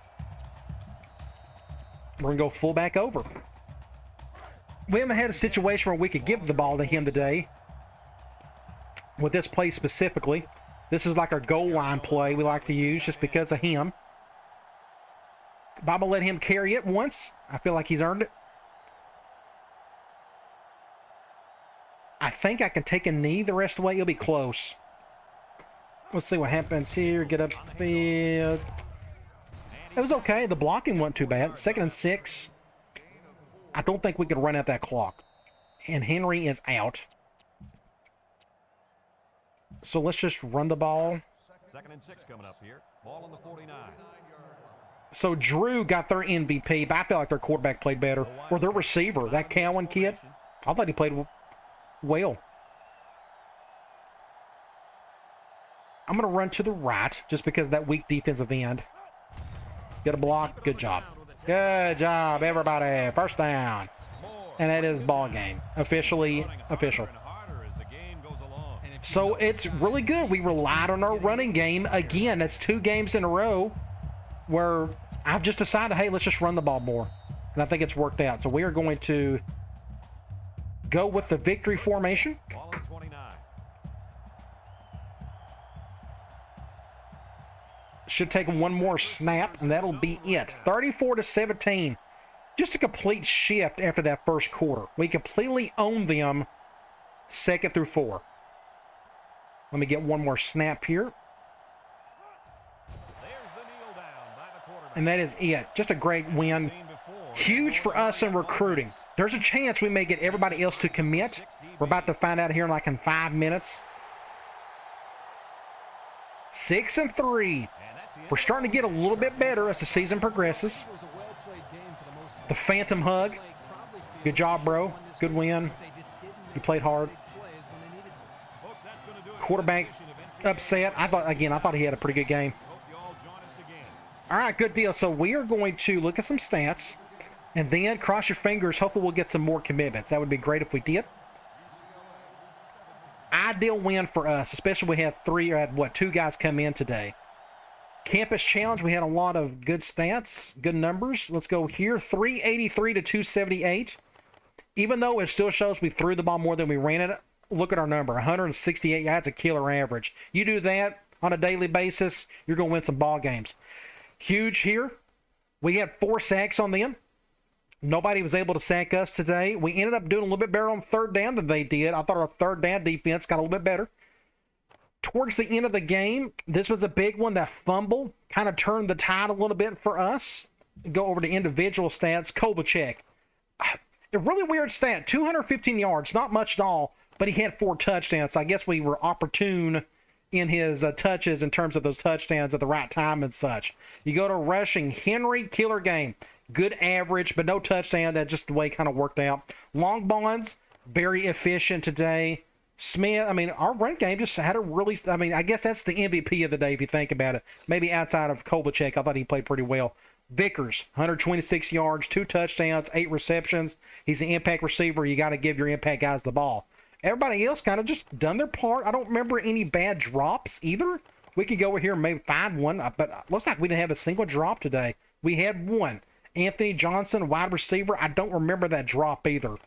We're going to go fullback over. We haven't had a situation where we could give the ball to him today. With this play specifically, this is like our goal line play we like to use just because of him. Bob will let him carry it once. I feel like he's earned it. I think I can take a knee the rest of the way. It'll be close. Let's see what happens here. Get up field. It was okay. The blocking wasn't too bad. 2nd and 6. I don't think we could run out that clock. And Henry is out. So let's just run the ball. 2nd and 6 coming up here. Ball on the 49. So Drew got their MVP, but I feel like their quarterback played better. Or their receiver, that Cowan kid. I thought he played well. I'm going to run to the right just because of that weak defensive end. Get a block. Good job. Good job, everybody. First down. And that is ball game. Officially official. So it's really good. We relied on our running game. Again, that's 2 games in a row where I've just decided, hey, let's just run the ball more. And I think it's worked out. So we are going to go with the victory formation. Should take one more snap, and that'll be it. 34-17. Just a complete shift after that first quarter. We completely owned them 2nd through 4. Let me get one more snap here. And that is it. Just a great win. Huge for us in recruiting. There's a chance we may get everybody else to commit. We're about to find out here in like in 5 minutes. 6 and 3. We're starting to get a little bit better as the season progresses. The Phantom hug. Good job, bro. Good win. You played hard. Quarterback upset. I thought he had a pretty good game. All right, good deal. So we are going to look at some stats and then cross your fingers. Hopefully we'll get some more commitments. That would be great if we did. Ideal win for us, especially we had 2 guys come in today. Campus Challenge, we had a lot of good stats, good numbers. Let's go here. 383 to 278. Even though it still shows we threw the ball more than we ran it, look at our number. 168. That's a killer average. You do that on a daily basis, you're going to win some ball games. Huge here. We had 4 sacks on them. Nobody was able to sack us today. We ended up doing a little bit better on 3rd down than they did. I thought our 3rd down defense got a little bit better. Towards the end of the game, this was a big one. That fumble kind of turned the tide a little bit for us. Go over to individual stats. Kovalchek. A really weird stat. 215 yards. Not much at all, but he had 4 touchdowns. So I guess we were opportune in his touches in terms of those touchdowns at the right time and such. You go to rushing. Henry, killer game. Good average, but no touchdown. That's just the way it kind of worked out. Long bonds, very efficient today. Smith, our run game just had a really, I guess that's the MVP of the day if you think about it. Maybe outside of Kovalchek, I thought he played pretty well. Vickers, 126 yards, 2 touchdowns, 8 receptions. He's an impact receiver. You got to give your impact guys the ball. Everybody else kind of just done their part. I don't remember any bad drops either. We could go over here and maybe find one, but it looks like we didn't have a single drop today. We had one. Anthony Johnson, wide receiver. I don't remember that drop either.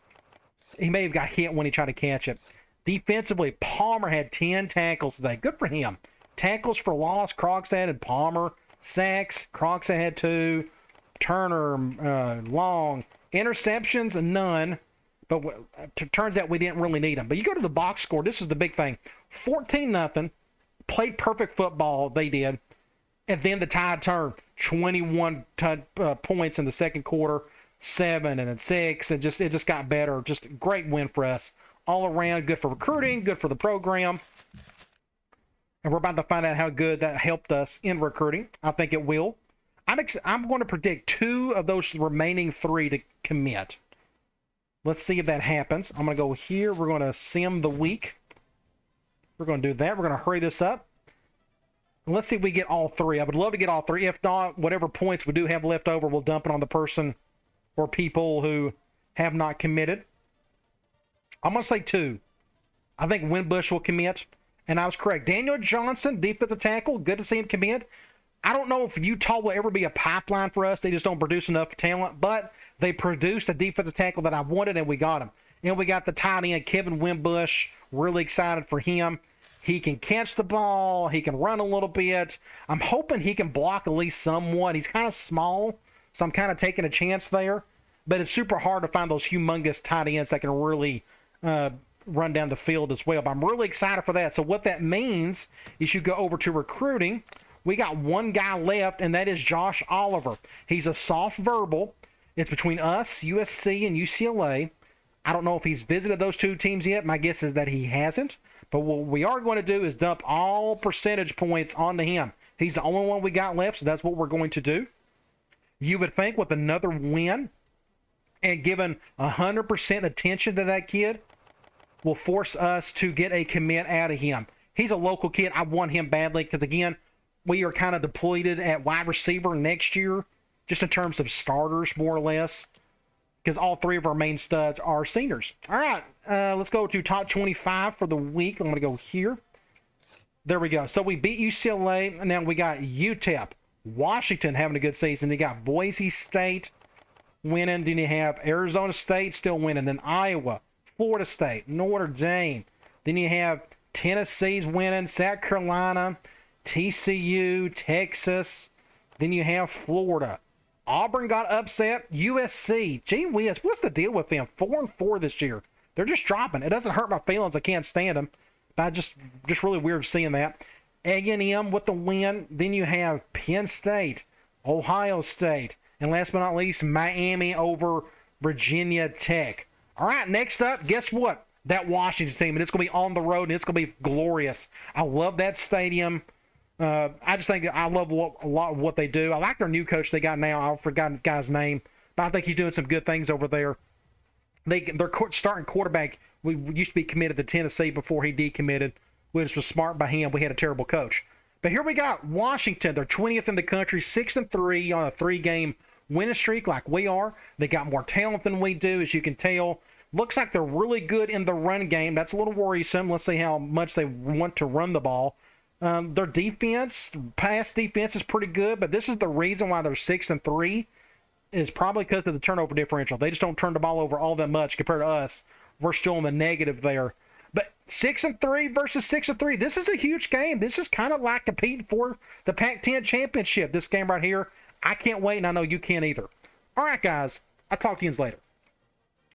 He may have got hit when he tried to catch it. Defensively, Palmer had 10 tackles today. Good for him. Tackles for loss, Krogstad and Palmer. Sacks, Krogstad had 2. Turner, Long. Interceptions, none. But turns out we didn't really need them. But you go to the box score. This is the big thing. 14-0. Played perfect football. They did. And then the tide turned. 21 points in the second quarter. 7 and then 6. And it just got better. Just a great win for us. All around, good for recruiting, good for the program. And we're about to find out how good that helped us in recruiting. I think it will. I'm going to predict 2 of those remaining 3 to commit. Let's see if that happens. I'm going to go here. We're going to sim the week. We're going to do that. We're going to hurry this up. Let's see if we get all three. I would love to get all three. If not, whatever points we do have left over, we'll dump it on the person or people who have not committed. I'm going to say 2. I think Winbush will commit. And I was correct. Daniel Johnson, defensive tackle. Good to see him commit. I don't know if Utah will ever be a pipeline for us. They just don't produce enough talent. But they produced a defensive tackle that I wanted, and we got him. And we got the tight end, Kevin Winbush. Really excited for him. He can catch the ball. He can run a little bit. I'm hoping he can block at least somewhat. He's kind of small, so I'm kind of taking a chance there. But it's super hard to find those humongous tight ends that can really run down the field as well. But I'm really excited for that. So what that means is you go over to recruiting. We got one guy left, and that is Josh Oliver. He's a soft verbal. It's between us, USC, and UCLA. I don't know if he's visited those 2 teams yet. My guess is that he hasn't. But what we are going to do is dump all percentage points onto him. He's the only one we got left, so that's what we're going to do. You would think with another win and given 100% attention to that kid will force us to get a commit out of him. He's a local kid. I want him badly because, again, we are kind of depleted at wide receiver next year, just in terms of starters, more or less, because all 3 of our main studs are seniors. All right, let's go to top 25 for the week. I'm going to go here. There we go. So we beat UCLA, and now we got UTEP. Washington having a good season. You got Boise State winning. Then you have Arizona State still winning. Then Iowa, Florida State, Notre Dame. Then you have Tennessee's winning. South Carolina, TCU, Texas. Then you have Florida. Auburn got upset. USC. Gee whiz, what's the deal with them? 4-4 this year. They're just dropping. It doesn't hurt my feelings. I can't stand them. But just really weird seeing that. A&M with the win. Then you have Penn State, Ohio State, and last but not least, Miami over Virginia Tech. All right, next up, guess what? That Washington team, and it's going to be on the road, and it's going to be glorious. I love that stadium. I just think I love a lot of what they do. I like their new coach they got now. I forgot the guy's name, but I think he's doing some good things over there. Their starting quarterback, we used to be committed to Tennessee before he decommitted, which was smart by him. We had a terrible coach. But here we got Washington. They're 20th in the country, 6-3 on a 3-game winning streak like we are. They got more talent than we do, as you can tell. Looks like they're really good in the run game. That's a little worrisome. Let's see how much they want to run the ball. Their defense, pass defense is pretty good, but this is the reason why they're 6-3 is probably because of the turnover differential. They just don't turn the ball over all that much compared to us. We're still in the negative there. But 6-3 versus 6-3, this is a huge game. This is kind of like competing for the Pac-10 championship. This game right here, I can't wait, and I know you can't either. All right, guys, I'll talk to you later.